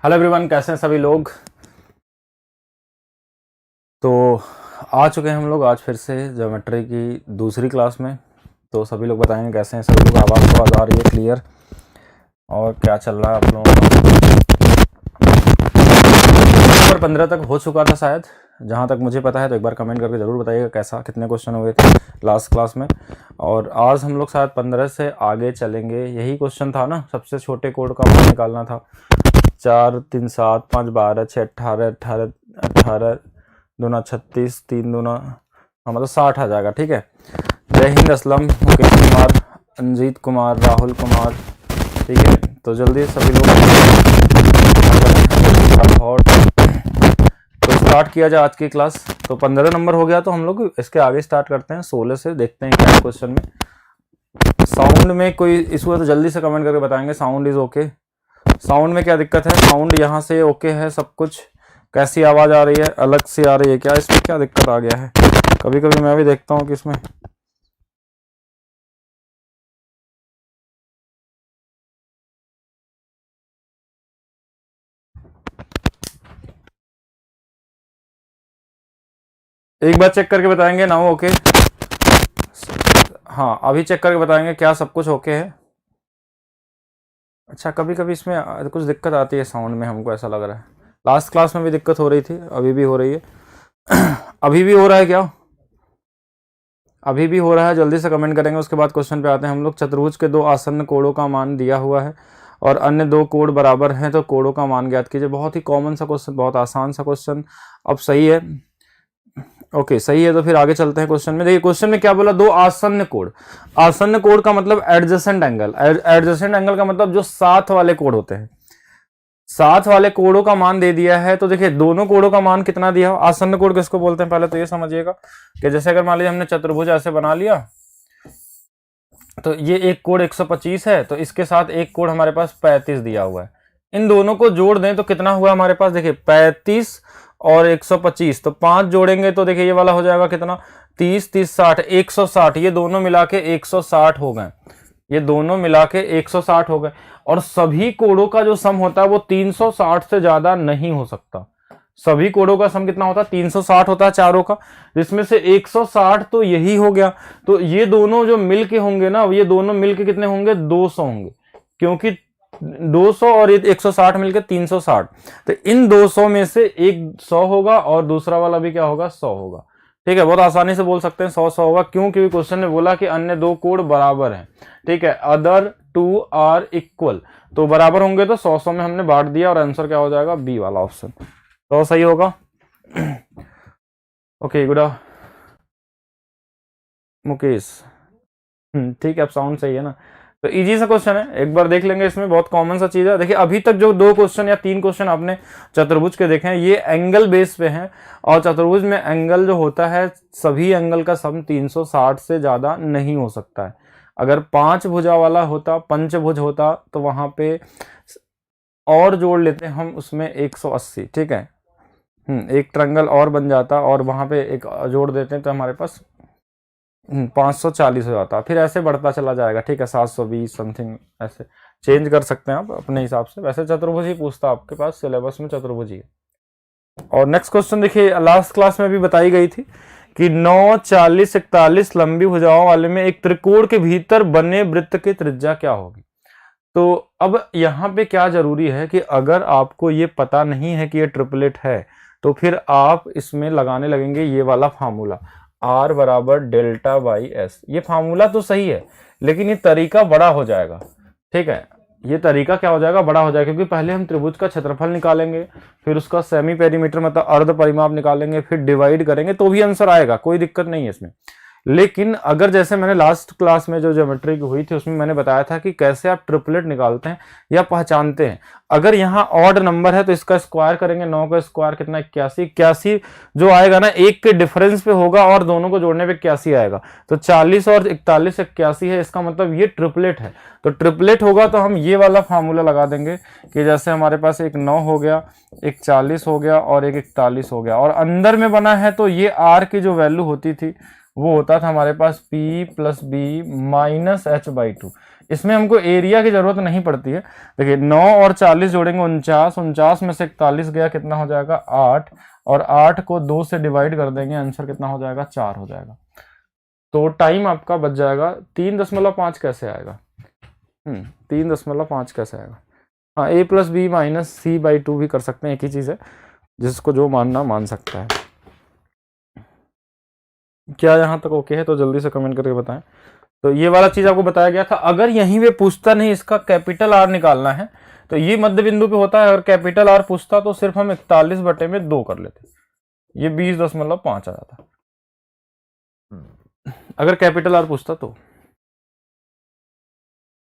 Hello everyone, कैसे हैं सभी लोग। तो आ चुके हैं हम लोग आज फिर से ज्योमेट्री की दूसरी क्लास में। तो सभी लोग बताएंगे कैसे हैं सभी लोग। आवाज़ तो आ रही है क्लियर, और क्या चल रहा है आप लोगों का। नंबर 15 तक हो चुका था शायद, जहाँ तक मुझे पता है। तो एक बार कमेंट करके ज़रूर बताइएगा कैसा, कितने क्वेश्चन हुए थे लास्ट क्लास में। और आज हम लोग शायद 15 से आगे चलेंगे। यही क्वेश्चन था ना, सबसे छोटे कोड का मान निकालना था। 4 3 7 5 12 6 18 18 18 दूना 36 3 दूना मतलब 60 आ जाएगा। ठीक है। जय हिंद असलम, मुकेश कुमार, अंजीत कुमार, राहुल कुमार। ठीक है, तो जल्दी सभी लोग और तो स्टार्ट किया जाए आज की क्लास। तो 15 नंबर हो गया, तो हम लोग इसके आगे स्टार्ट करते हैं 16 से। देखते हैं क्या क्वेश्चन में साउंड में कोई इशू है तो जल्दी से कमेंट करके बताएंगे। Sound is okay. साउंड में क्या दिक्कत है? साउंड यहाँ से ओके है सब कुछ। कैसी आवाज़ आ रही है? अलग से आ रही है क्या? इसमें क्या दिक्कत आ गया है? कभी कभी मैं भी देखता हूँ कि इसमें एक बार चेक करके बताएंगे ना। ओके, हाँ अभी चेक करके बताएंगे क्या सब कुछ ओके है। अच्छा, कभी कभी इसमें कुछ दिक्कत आती है साउंड में, हमको ऐसा लग रहा है। लास्ट क्लास में भी दिक्कत हो रही थी, अभी भी हो रही है। अभी भी हो रहा है क्या? अभी भी हो रहा है? जल्दी से कमेंट करेंगे। उसके बाद क्वेश्चन पे आते हैं हम लोग। चतुर्भुज के दो आसन्न कोणों का मान दिया हुआ है और अन्य दो कोण बराबर हैं, तो कोणों का मान ज्ञात कीजिए। बहुत ही कॉमन सा क्वेश्चन, बहुत आसान सा क्वेश्चन। अब सही है, ओके सही है। तो फिर आगे चलते हैं क्वेश्चन में। देखिए क्वेश्चन में क्या बोला, दो आसन्न कोण। आसन्न कोण का मतलब एडजेसेंट एंगल। एडजेसेंट एंगल का मतलब जो साथ वाले कोण होते हैं। साथ वाले कोणों का मान दे दिया है। तो देखिए दोनों कोणों का मान कितना दिया? आसन्न कोण किसको बोलते हैं पहले तो ये समझिएगा कि जैसे अगर मान लीजिए हमने चतुर्भुज ऐसे बना लिया, तो ये एक कोण 125 है, तो इसके साथ एक कोण हमारे पास 35 दिया हुआ है। इन दोनों को जोड़ दें तो कितना हुआ हमारे पास? देखिए 35 और 125, तो 5 जोड़ेंगे तो देखिए ये वाला हो जाएगा कितना? 30 30 60 160। ये दोनों मिला के 160 हो गए। ये दोनों मिला के 160 हो गए। और सभी कोणों का जो सम होता है वो 360 से ज्यादा नहीं हो सकता। सभी कोणों का सम कितना होता है? 360 होता है चारों का, जिसमें से 160 तो यही हो गया। तो ये दोनों जो मिलके होंगे ना, ये दोनों मिलके कितने होंगे? 200 होंगे, क्योंकि 200 और 160 मिलके 360। तो इन 200 में से एक 100 होगा और दूसरा वाला भी क्या होगा? 100 होगा। ठीक है, बहुत आसानी से बोल सकते हैं 100 100 होगा। क्यों? क्योंकि क्वेश्चन ने बोला कि अन्य दो कोण बराबर हैं। ठीक है, अदर टू आर इक्वल, तो बराबर होंगे तो 100 100 में हमने बांट दिया और आंसर क्या हो जाएगा? बी वाला ऑप्शन। तो सही होगा। Okay good. मुकेश, ठीक है, अब साउंड सही है ना। तो इजी सा क्वेश्चन है, एक बार देख लेंगे। इसमें बहुत कॉमन सा चीज है। देखिए अभी तक जो 2 क्वेश्चन या 3 क्वेश्चन आपने चतुर्भुज के देखे हैं, ये एंगल बेस पे हैं। और चतुर्भुज में एंगल जो होता है, सभी एंगल का सम 360 से ज्यादा नहीं हो सकता है। अगर 5 भुजा वाला होता, पंचभुज होता, तो वहां पे और जोड़ लेते हैं हम उसमें 180। ठीक है, एक ट्रायंगल और बन जाता और वहां पे एक जोड़ देते हैं तो हमारे पास 540 हो जाता। फिर ऐसे बढ़ता चला जाएगा। ठीक है, 720 समथिंग, ऐसे चेंज कर सकते हैं आप अपने हिसाब से। वैसे चतुर्भुज ही पूछता आपके पास, सिलेबस में चतुर्भुज ही है। और नेक्स्ट क्वेश्चन देखिए, लास्ट क्लास में भी बताई गई थी कि 9 40 41 लंबी भुजाओं वाले में एक त्रिकोण के भीतर बने वृत्त की त्रिज्या क्या होगी? तो अब यहाँ पे क्या जरूरी है कि अगर आपको ये पता नहीं है कि ये ट्रिपलेट है, तो फिर आप इसमें लगाने लगेंगे ये वाला फार्मूला, R बराबर डेल्टा बाई एस। ये फार्मूला तो सही है, लेकिन ये तरीका बड़ा हो जाएगा। ठीक है, ये तरीका क्या हो जाएगा? बड़ा हो जाएगा, क्योंकि पहले हम त्रिभुज का क्षेत्रफल निकालेंगे, फिर उसका सेमी पेरीमीटर मतलब अर्ध परिमाप निकालेंगे, फिर डिवाइड करेंगे, तो भी आंसर आएगा, कोई दिक्कत नहीं है इसमें। लेकिन अगर जैसे मैंने लास्ट क्लास में जो ज्योमेट्री की हुई थी उसमें मैंने बताया था कि कैसे आप ट्रिपलेट निकालते हैं या पहचानते हैं। अगर यहाँ ऑड नंबर है तो इसका स्क्वायर करेंगे, 9 का स्क्वायर कितना? 81। 81 जो आएगा ना, एक के डिफरेंस पे होगा और दोनों को जोड़ने पे 81 आएगा। तो 40 और 41 81 है, इसका मतलब ये ट्रिपलेट है। तो ट्रिपलेट होगा तो हम ये वाला फार्मूला लगा देंगे कि जैसे हमारे पास एक 9 हो गया, एक 40 हो गया और एक 41 हो गया, और अंदर में बना है तो ये आर की जो वैल्यू होती थी वो होता था हमारे पास P plus B minus H by 2। इसमें हमको एरिया की जरूरत नहीं पड़ती है। देखिए 9 और 40 जोड़ेंगे 49, 49 में से 41 गया, कितना हो जाएगा 8, और 8 को 2 से डिवाइड कर देंगे, आंसर कितना हो जाएगा 4 हो जाएगा। तो टाइम आपका बच जाएगा। 3.5 कैसे आएगा? 3.5 कैसे आएगा? हाँ, a plus B minus C by 2 भी कर सकते हैं, एक ही चीज है, जिसको जो मानना मान सकता है। क्या यहाँ तक ओके है? तो जल्दी से कमेंट करके बताएं। तो ये वाला चीज आपको बताया गया था। अगर यहीं पे पूछता नहीं इसका कैपिटल आर निकालना है तो ये मध्य बिंदु पे होता है, और कैपिटल आर पूछता तो सिर्फ हम 41/2 कर लेते, ये 20.5 आ जाता अगर कैपिटल आर पूछता तो।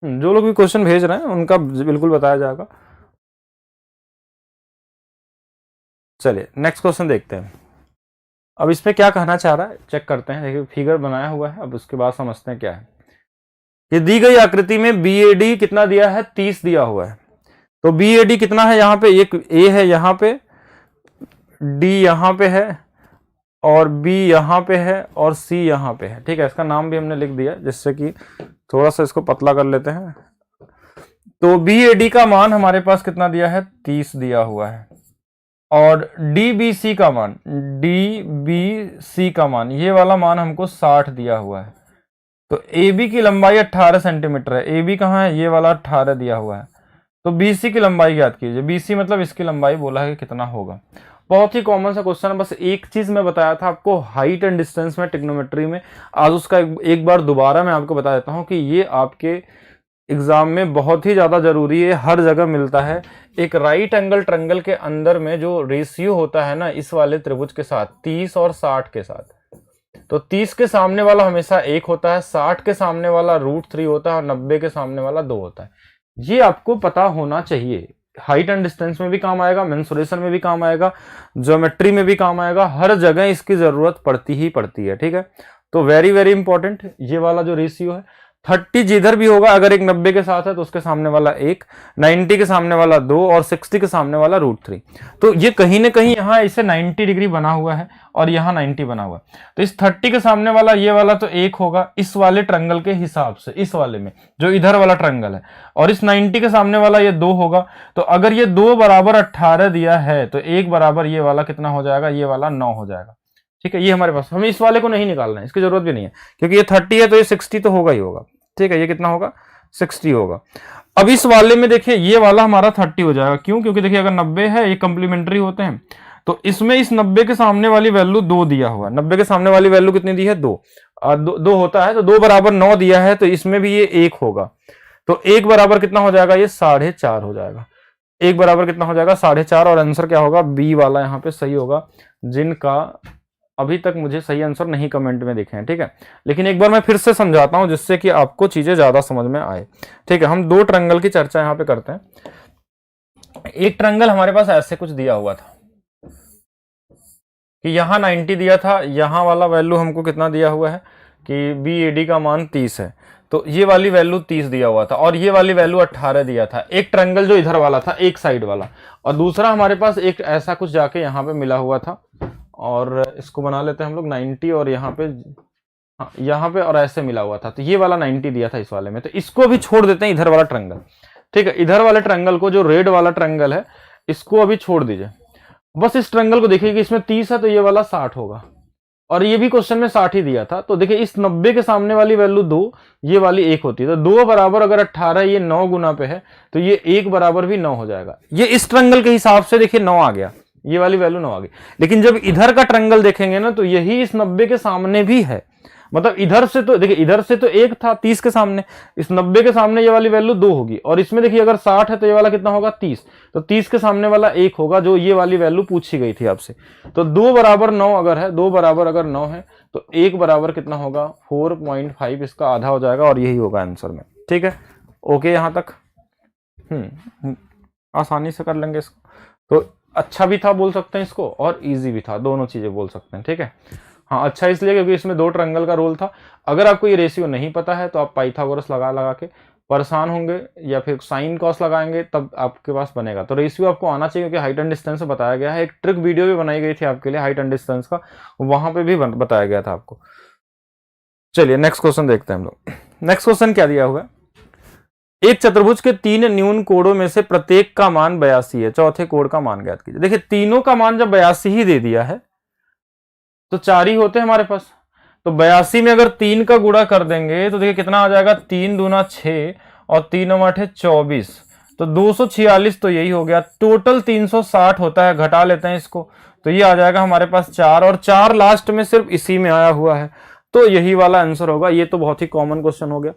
जो लोग भी क्वेश्चन भेज रहे हैं उनका बिल्कुल बताया जाएगा। चलिए नेक्स्ट क्वेश्चन देखते हैं। अब इसमें क्या कहना चाह रहा है चेक करते हैं। देखिए फिगर बनाया हुआ है, अब उसके बाद समझते हैं क्या है। ये दी गई आकृति में BAD कितना दिया है? 30 दिया हुआ है। तो BAD कितना है? यहाँ पे एक A है, यहाँ पे D यहाँ पे है, और B यहाँ पे है, और C यहाँ पे है। ठीक है, इसका नाम भी हमने लिख दिया जिससे कि थोड़ा सा इसको पतला कर लेते हैं। तो BAD का मान हमारे पास कितना दिया है? 30 दिया हुआ है। और DBC का मान, DBC का मान, ये वाला मान हमको 60 दिया हुआ है। तो AB की लंबाई 18 सेंटीमीटर है। AB कहाँ है? ये वाला 18 दिया हुआ है। तो BC की लंबाई ज्ञात कीजिए। BC मतलब इसकी लंबाई बोला है कि कितना होगा। बहुत ही कॉमन सा क्वेश्चन है। बस एक चीज मैं बताया था आपको हाइट एंड डिस्टेंस में ट्रिग्नोमेट्री में, आज उसका एक बार दोबारा मैं आपको बता देता हूं कि ये आपके एग्जाम में बहुत ही ज्यादा जरूरी है, हर जगह मिलता है। एक राइट एंगल ट्रायंगल के अंदर में जो रेशियो होता है ना इस वाले त्रिभुज के साथ, 30 और 60 के साथ, तो 30 के सामने वाला हमेशा 1 होता है, 60 के सामने वाला √3 होता है, और 90 के सामने वाला 2 होता है। ये आपको पता होना चाहिए। हाइट एंड डिस्टेंस में भी काम आएगा, मेंसुरेशन में भी काम आएगा, ज्योमेट्री में भी काम आएगा, हर जगह इसकी जरूरत पड़ती ही पड़ती है। ठीक है, तो वेरी वेरी इंपॉर्टेंट ये वाला जो रेशियो है। 30 जिधर भी होगा, अगर एक 90 के साथ है तो उसके सामने वाला 1, 90 के सामने वाला 2, और 60 के सामने वाला √3। तो ये कहीं ना कहीं यहाँ इसे 90 डिग्री बना हुआ है और यहाँ 90 बना हुआ है। तो इस 30 के सामने वाला ये वाला तो 1 होगा इस वाले ट्रायंगल के हिसाब से, इस वाले में जो इधर वाला ट्रायंगल है, और इस 90 के सामने वाला ये 2 होगा। तो अगर ये 2 बराबर 18 दिया है तो 1 बराबर ये वाला कितना हो जाएगा? ये वाला 9 हो जाएगा। ठीक है, ये हमारे पास, हमें इस वाले को नहीं निकालना है, इसकी जरूरत भी नहीं है, क्योंकि ये 30 है तो ये 60 तो होगा ही होगा। ठीक है, ये कितना होगा? 60 होगा। अब इस वाले में देखिए ये वाला हमारा 30 हो जाएगा। क्यों? क्योंकि देखिए अगर 90 है, ये कंप्लीमेंट्री होते हैं, तो इसमें इस 90 के सामने वाली वैल्यू 2 दिया हुआ है। 90 के सामने वाली वैल्यू कितनी दी है? 2, और 2 होता है, तो 2 बराबर 9 दिया है, तो इसमें भी ये 1 होगा। तो 1 बराबर कितना हो जाएगा? ये 4.5 हो जाएगा। 1 बराबर कितना हो जाएगा? 4.5, और आंसर क्या होगा? बी वाला यहाँ पे सही होगा, जिनका अभी तक मुझे सही आंसर नहीं कमेंट में दिखे हैं। ठीक है, लेकिन एक बार मैं फिर से समझाता हूं जिससे कि आपको चीजें ज्यादा समझ में आए। ठीक है, हम 2 ट्रायंगल की चर्चा यहां पे करते हैं। एक ट्रायंगल हमारे पास ऐसे कुछ दिया हुआ था कि यहाँ 90 दिया था, यहाँ वाला वैल्यू हमको कितना दिया हुआ है कि BAD का मान 30 है, तो ये वाली वैल्यू 30 दिया हुआ था, और ये वाली वैल्यू 18 दिया था। एक ट्रायंगल जो इधर वाला था, एक साइड वाला, और दूसरा हमारे पास एक ऐसा कुछ जाके यहाँ पे मिला हुआ था, और इसको बना लेते हैं हम लोग 90, और यहाँ पे और ऐसे मिला हुआ था। तो ये वाला 90 दिया था इस वाले में, तो इसको भी छोड़ देते हैं, इधर वाला ट्रायंगल। ठीक है, इधर वाले ट्रायंगल को, जो रेड वाला ट्रायंगल है, इसको अभी छोड़ दीजिए। बस इस ट्रायंगल को देखिए कि इसमें 30 है तो ये वाला 60 होगा, और ये भी क्वेश्चन में 60 ही दिया था। तो देखिए इस 90 के सामने वाली वैल्यू 2, ये वाली 1 होती है, तो 2 बराबर अगर 18, ये 9 गुना पे है, तो ये 1 बराबर भी 9 हो जाएगा। ये इस ट्रायंगल के हिसाब से देखिए 9 आ गया, ये वाली वैल्यू 9 आ गई। लेकिन जब इधर का ट्रायंगल देखेंगे ना, तो यही इस 90 के सामने भी है। मतलब इधर से तो देखिए, इधर से तो 1 था 30 के सामने, इस 90 के सामने ये वाली वैल्यू 2 होगी, और इसमें देखिए अगर 60 है तो ये वाला कितना होगा? 30, तो 30 के सामने वाला 1 होगा, जो ये वाली वैल्यू पूछी गई थी आपसे। तो 2 बराबर 9 अगर है, 2 बराबर अगर 9 है, तो 1 बराबर कितना होगा? 4.5, इसका आधा हो जाएगा, और यही होगा आंसर में। ठीक है, ओके, यहां तक आसानी से कर लेंगे इसको। तो अच्छा भी था बोल सकते हैं इसको, और इजी भी था, दोनों चीजें बोल सकते हैं। ठीक है, हाँ, अच्छा इसलिए क्योंकि इसमें 2 ट्रायंगल का रोल था। अगर आपको ये रेशियो नहीं पता है तो आप पाइथागोरस लगा के परेशान होंगे, या फिर साइन कॉस लगाएंगे, तब आपके पास बनेगा। तो रेशियो आपको आना चाहिए, क्योंकि हाइट एंड डिस्टेंस में बताया गया है। एक ट्रिक वीडियो भी बनाई गई थी आपके लिए हाइट एंड डिस्टेंस का, वहां पे भी बताया गया था आपको। चलिए नेक्स्ट क्वेश्चन देखते हैं हम लोग। नेक्स्ट क्वेश्चन क्या दिया हुआ है? एक चतुर्भुज के 3 न्यून कोणों में से प्रत्येक का मान 82 है, चौथे कोण का मान ज्ञात कीजिए। देखिए तीनों का मान जब 82 ही दे दिया है तो 4 ही होते हैं हमारे पास, तो 82 में अगर 3 का गुणा कर देंगे तो देखिए कितना आ जाएगा, 3 दूना 6 और 3 8 24, तो 246 तो यही हो गया। टोटल 360 होता है, घटा लेते हैं इसको, तो ये आ जाएगा हमारे पास 4, और 4 लास्ट में सिर्फ इसी में आया हुआ है, तो यही वाला आंसर होगा। ये तो बहुत ही कॉमन क्वेश्चन हो गया।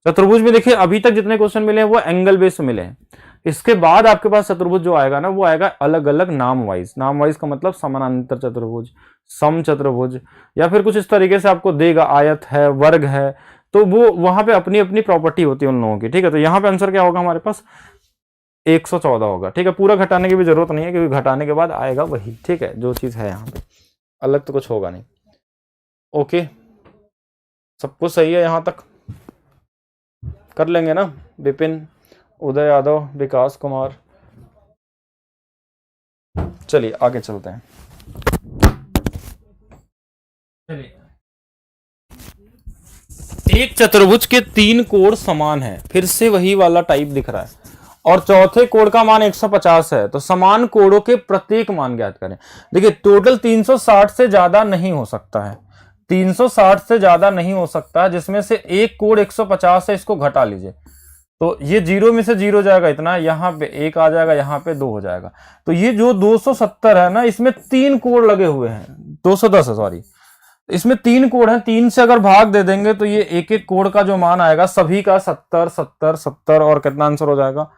चतुर्भुज में देखिए अभी तक जितने क्वेश्चन मिले हैं वो एंगल बेस मिले हैं। इसके बाद आपके पास चतुर्भुज जो आएगा ना, वो आएगा अलग अलग नाम वाइज। नाम वाइज का मतलब समानांतर चतुर्भुज, सम चतुर्भुज, या फिर कुछ इस तरीके से आपको देगा, आयत है, वर्ग है, तो वो वहां पे अपनी अपनी प्रॉपर्टी होती है उन लोगों की, ठीक है। तो यहाँ पे आंसर क्या होगा हमारे पास, 114 होगा, ठीक है। पूरा घटाने की भी जरूरत नहीं है क्योंकि घटाने के बाद आएगा वही, ठीक है, जो चीज है यहाँ पे, अलग तो कुछ होगा नहीं। ओके, सब कुछ सही है यहाँ तक, कर लेंगे ना। विपिन, उदय यादव, विकास कुमार, चलिए आगे चलते हैं। चलिए, एक चतुर्भुज के 3 कोण समान है, फिर से वही वाला टाइप दिख रहा है, और चौथे कोण का मान 150 है, तो समान कोणों के प्रत्येक मान ज्ञात करें। देखिए टोटल 360 से ज्यादा नहीं हो सकता है, 360 से ज्यादा नहीं हो सकता, जिसमें से एक कोण 150 है, इसको घटा लीजिए, तो ये 0 में से 0 जाएगा इतना, यहाँ पे 1 आ जाएगा, यहाँ पे 2 हो जाएगा, तो ये जो 270 है ना, इसमें 3 कोण लगे हुए हैं, 210 है सॉरी, इसमें 3 कोण है, 3 से अगर भाग दे देंगे तो ये एक एक कोण का जो मान आएगा सभी का 70 70 70, और कितना आंसर हो जाएगा,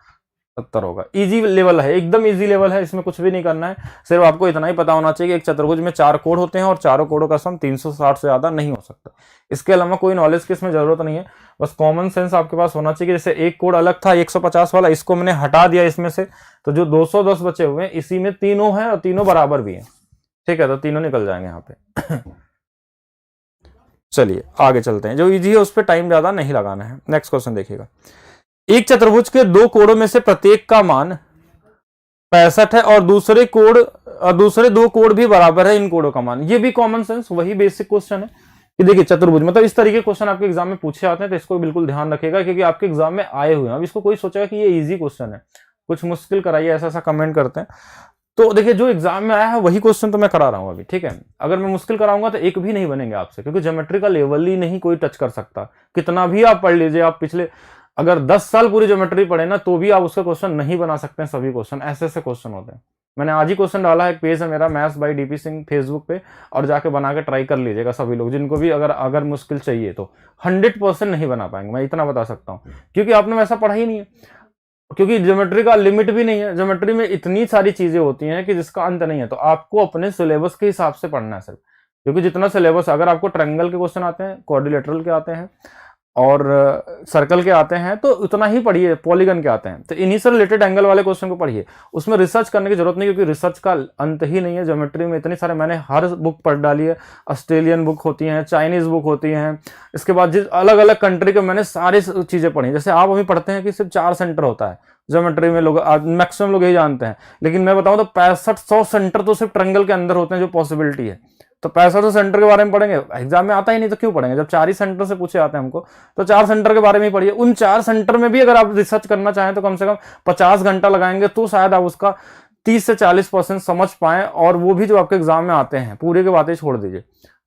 70 होगा। इजी लेवल है, एकदम इजी लेवल है, इसमें कुछ भी नहीं करना है, सिर्फ आपको इतना ही पता होना चाहिए कि एक चतुर्भुज में 4 कोण होते हैं और चारों कोणों का सम 360 से ज्यादा नहीं हो सकता। इसके अलावा कोई नॉलेज की इसमें जरूरत नहीं है, बस कॉमन सेंस आपके पास होना चाहिए। जैसे एक कोण अलग था 150 वाला, इसको मैंने हटा दिया इसमें से, तो जो 210 बचे हुए हैं इसी में तीनों है और तीनों बराबर भी है, ठीक है, तो तीनों निकल जाएंगे यहाँ पे। चलिए आगे चलते हैं, जो इजी है उस पर टाइम ज्यादा नहीं लगाना है। नेक्स्ट क्वेश्चन देखिएगा, एक चतुर्भुज के 2 कोणों में से प्रत्येक का मान 65 है और दूसरे 2 कोण भी बराबर है इन कोणों का मान। ये भी कॉमन सेंस वही बेसिक क्वेश्चन है कि देखिए चतुर्भुज मतलब इस तरीके के क्वेश्चन आपके एग्जाम में पूछे आते हैं, तो इसको बिल्कुल ध्यान रखेगा क्योंकि आपके एग्जाम में आए हुए हैं। अब इसको कोई सोचेगा कि ये इजी क्वेश्चन है, कुछ मुश्किल कराइए, ऐसा ऐसा कमेंट करते हैं। तो देखिए जो एग्जाम में आया है वही क्वेश्चन तो मैं करा रहा हूं अभी, ठीक है। अगर मैं मुश्किल कराऊंगा तो एक भी नहीं बनेंगे आपसे, क्योंकि ज्योमेट्री का लेवल ही नहीं कोई टच कर सकता। कितना भी आप पढ़ लीजिए, आप पिछले अगर 10 साल पूरी ज्योमेट्री पढ़े ना, तो भी आप उसका क्वेश्चन नहीं बना सकते हैं। सभी क्वेश्चन ऐसे ऐसे क्वेश्चन होते हैं। मैंने आज ही क्वेश्चन डाला है, एक पेज है मेरा maths by DP Singh Facebook पे, और जाके बना के ट्राई कर लीजिएगा सभी लोग, जिनको भी अगर मुश्किल चाहिए तो 100% नहीं बना पाएंगे, मैं इतना बता सकता हूँ, क्योंकि आपने वैसा पढ़ा ही नहीं है। क्योंकि ज्योमेट्री का लिमिट भी नहीं है, ज्योमेट्री में इतनी सारी चीजें होती हैं कि जिसका अंत नहीं है। तो आपको अपने सिलेबस के हिसाब से पढ़ना है सिर्फ, क्योंकि जितना सिलेबस, अगर आपको ट्रायंगल के क्वेश्चन आते हैं, क्वाड्रिलेटरल के आते हैं और सर्कल के आते हैं तो उतना ही पढ़िए, पॉलीगन के आते हैं तो इन्हीं से रिलेटेड एंगल वाले क्वेश्चन को पढ़िए। उसमें रिसर्च करने की जरूरत नहीं, क्योंकि रिसर्च का अंत ही नहीं है। ज्योमेट्री में इतनी सारे, मैंने हर बुक पढ़ डाली है, ऑस्ट्रेलियन बुक होती हैं, चाइनीज बुक होती हैं, इसके बाद जिस अलग अलग कंट्री के मैंने सारी चीजें पढ़ी। जैसे आप अभी पढ़ते हैं कि सिर्फ 4 सेंटर होता है ज्योमेट्री में, लोग मैक्सिमम लोग यही जानते हैं, लेकिन मैं बताऊं तो 6500 सेंटर तो सिर्फ ट्रायंगल के अंदर होते हैं, जो पॉसिबिलिटी है। तो 6500 सेंटर के बारे में पढ़ेंगे, एग्जाम में आता ही नहीं तो क्यों पढ़ेंगे। जब 4 ही सेंटर से पूछे आते हैं हमको, तो 4 सेंटर के बारे में ही पढ़िए। उन 4 सेंटर में भी अगर आप रिसर्च करना चाहें तो कम से कम 50 घंटा लगाएंगे, तो शायद आप उसका 30 से 40% समझ पाएं, और वो भी जो आपके एग्जाम में आते हैं, पूरे के बातें छोड़ दीजिए।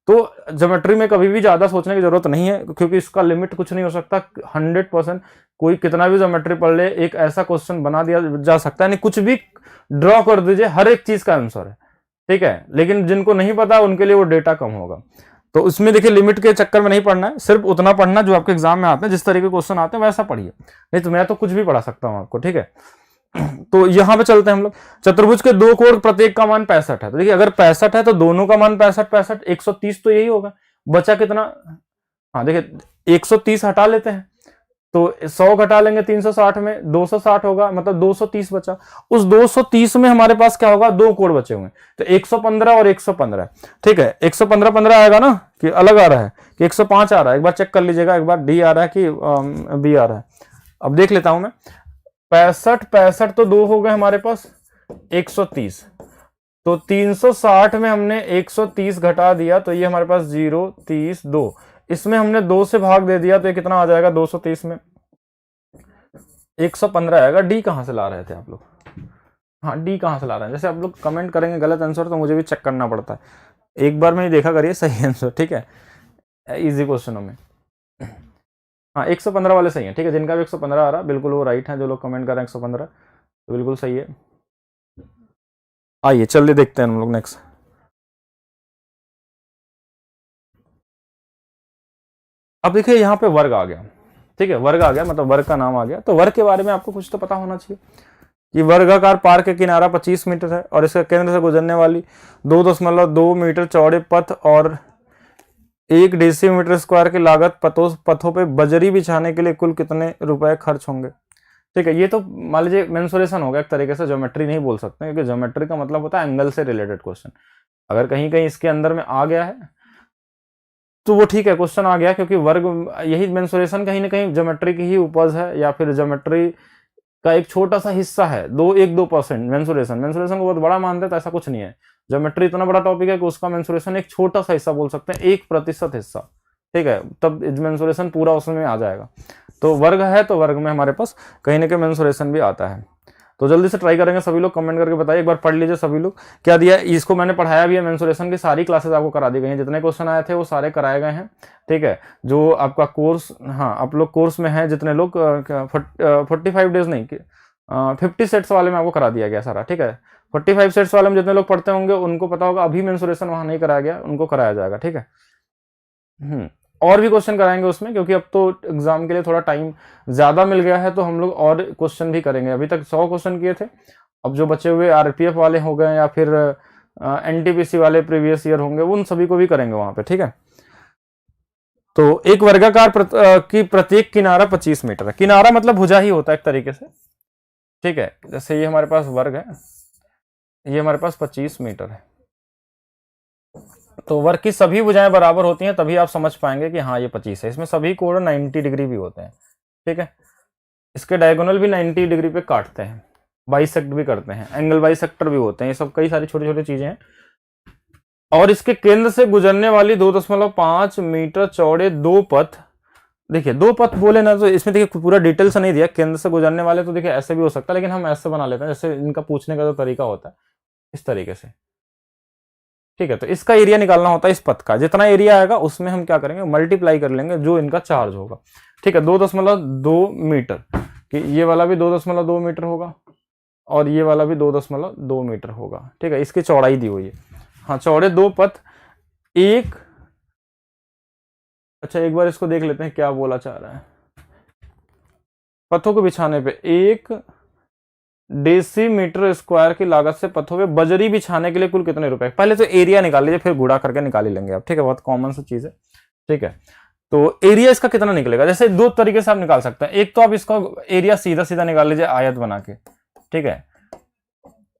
तो ज्योमेट्री में कभी भी ज्यादा सोचने की जरूरत नहीं है, क्योंकि इसका लिमिट कुछ नहीं हो सकता। 100% कोई कितना भी ज्योमेट्री पढ़ ले, एक ऐसा क्वेश्चन बना दिया जा सकता है, नहीं कुछ भी ड्रॉ कर दीजिए, हर एक चीज का आंसर है, ठीक है। लेकिन जिनको नहीं पता उनके लिए वो डेटा कम होगा। तो उसमें देखिए लिमिट के चक्कर में नहीं पढ़ना है, सिर्फ उतना पढ़ना जो आपके एग्जाम में आते हैं, जिस तरीके के क्वेश्चन आते हैं वैसा पढ़िए, नहीं तो मैं तो कुछ भी पढ़ा सकता हूं आपको, ठीक है। तो यहां पे चलते हैं हम लोग। चतुर्भुज के 2 कोण प्रत्येक का मान 65 है, तो देखिए अगर 65 है तो दोनों का मान 65 130 तो यही होगा। बचा कितना, हाँ देखिए 130 हटा लेते हैं तो 100 घटा लेंगे 360 में, 260 होगा, मतलब 230 बचा। उस 230 में हमारे पास क्या होगा, 2 कोण बचे हुए, तो 115 और 115, ठीक है। 115 15 आएगा ना, कि अलग आ रहा है कि 105 आ रहा है, एक बार चेक कर लीजिएगा, एक बार डी आ रहा है कि बी आ रहा है। अब देख लेता हूं मैं, 65 तो 2 हो गए हमारे पास, 130, तो 360 में हमने 130 घटा दिया, तो ये हमारे पास 0 30 2, इसमें हमने 2 से भाग दे दिया, तो ये कितना आ जाएगा 230 में, 115 आएगा। डी कहाँ से ला रहे थे आप लोग? हाँ, डी कहाँ से ला रहे हैं? जैसे आप लोग कमेंट करेंगे गलत आंसर तो मुझे भी चेक करना पड़ता है, एक बार में ही देखा करिए सही आंसर, ठीक है, इजी क्वेश्चनों में। हाँ, 115 वाले सही है, ठीक है, जिनका भी 115 आ रहा बिल्कुल वो राइट है, जो लोग कमेंट कर रहे हैं 115 तो बिल्कुल सही है। आइए चलिए देखते हैं हम लोग नेक्स्ट। अब देखिए यहाँ पे वर्ग आ गया, ठीक है, वर्ग आ गया मतलब वर्ग का नाम आ गया, तो वर्ग के बारे में आपको कुछ तो पता होना चाहिए कि वर्गाकार पार्क का किनारा 25 मीटर है और इसके केंद्र से गुजरने वाली 2.2 मीटर चौड़े पथ और 1 डेसीमीटर स्क्वायर की लागत पथों पे बजरी बिछाने के लिए कुल कितने रुपए खर्च होंगे? ठीक है, ये तो मान लीजिए मेंसुरेशन हो गया एक तरीके से, ज्योमेट्री नहीं बोल सकते क्योंकि ज्योमेट्री का मतलब होता है एंगल से रिलेटेड क्वेश्चन। अगर कहीं कहीं इसके अंदर में आ गया है तो वो ठीक है, क्वेश्चन आ गया, क्योंकि वर्ग यही मेंसुरेशन कहीं ना कहीं ज्योमेट्री की ही उपज है या फिर ज्योमेट्री का एक छोटा सा हिस्सा है, 1-2% मेंसुरेशन को बहुत बड़ा मानते हैं तो ऐसा कुछ नहीं है। ज्योमेट्री इतना बड़ा टॉपिक है कि उसका मेंसुरेशन एक छोटा सा हिस्सा बोल सकते हैं, 1% हिस्सा, ठीक है, तब मेंसुरेशन पूरा उसमें आ जाएगा। तो वर्ग है तो वर्ग में हमारे पास कहीं ना कहीं मेंसुरेशन भी आता है। तो जल्दी से ट्राई करेंगे सभी लोग, कमेंट करके बताइए, एक बार पढ़ लीजिए सभी लोग क्या दिया है। इसको मैंने पढ़ाया भी है, मेंसुरेशन की सारी क्लासेस आपको करा दी गई हैं, जितने क्वेश्चन आए थे वो सारे कराए गए हैं, ठीक है। जो आपका कोर्स, हाँ आप लोग कोर्स में हैं जितने लोग 45 डेज नहीं 50 सेट्स वाले में आपको करा दिया गया सारा, ठीक है। 45 सेट्स वाले में जितने लोग पढ़ते होंगे उनको पता होगा अभी मेंसुरेशन वहां नहीं कराया गया, उनको कराया जाएगा, ठीक है। और भी क्वेश्चन कराएंगे उसमें, क्योंकि अब तो एग्जाम के लिए थोड़ा टाइम ज्यादा मिल गया है तो हम लोग और क्वेश्चन भी करेंगे। अभी तक 100 क्वेश्चन किए थे, अब जो बचे हुए आरपीएफ वाले हो गए या फिर एनटीपीसी वाले प्रीवियस ईयर होंगे उन सभी को भी करेंगे वहां पे, ठीक है। तो एक वर्गाकार की प्रत्येक किनारा 25 मीटर है। किनारा मतलब भुजा ही होता है एक तरीके से, ठीक है। जैसे ये हमारे पास वर्ग है, ये हमारे पास 25 मीटर है, तो वर्ग की सभी भुजाएं बराबर होती हैं तभी आप समझ पाएंगे कि हाँ ये 25 है। इसमें सभी कोण 90 डिग्री भी होते हैं, ठीक है। इसके डायगोनल भी 90 डिग्री पे काटते हैं, बाइसेक्ट भी करते हैं, एंगल बाइसेक्टर भी होते हैं, ये सब कई सारी छोटी छोटी चीजें हैं। और इसके केंद्र से गुजरने वाली 2.5 मीटर चौड़े दो पथ, देखिए दो पथ बोले ना तो इसमें देखिए पूरा डिटेल से नहीं दिया, केंद्र से गुजरने वाले तो देखिए ऐसे भी हो सकता है, लेकिन हम ऐसे बना लेते हैं जैसे इनका पूछने का जो तरीका होता है इस तरीके से, ठीक है। तो इसका एरिया निकालना होता है इस पथ का, जितना एरिया आएगा उसमें हम क्या करेंगे मल्टीप्लाई कर लेंगे जो इनका चार्ज होगा, ठीक है। 2.2 मीटर कि ये वाला भी 2.2 मीटर होगा और ये वाला भी 2.2 मीटर होगा, ठीक है। इसकी चौड़ाई दी हुई है, हाँ चौड़े दो पथ एक, अच्छा एक बार इसको देख लेते हैं क्या बोला चाह रहा है। पथों को बिछाने पे 1 डेसीमीटर स्क्वायर की लागत से पथों पे बजरी बिछाने के लिए कुल कितने रुपए? पहले तो एरिया निकाल लीजिए फिर गुणा करके निकाल ही लेंगे आप, ठीक है, बहुत कॉमन सी चीज है, ठीक है। तो एरिया इसका कितना निकलेगा, जैसे दो तरीके से आप निकाल सकते हैं। एक तो आप इसका एरिया सीधा सीधा निकाल लीजिए आयत बना के, ठीक है,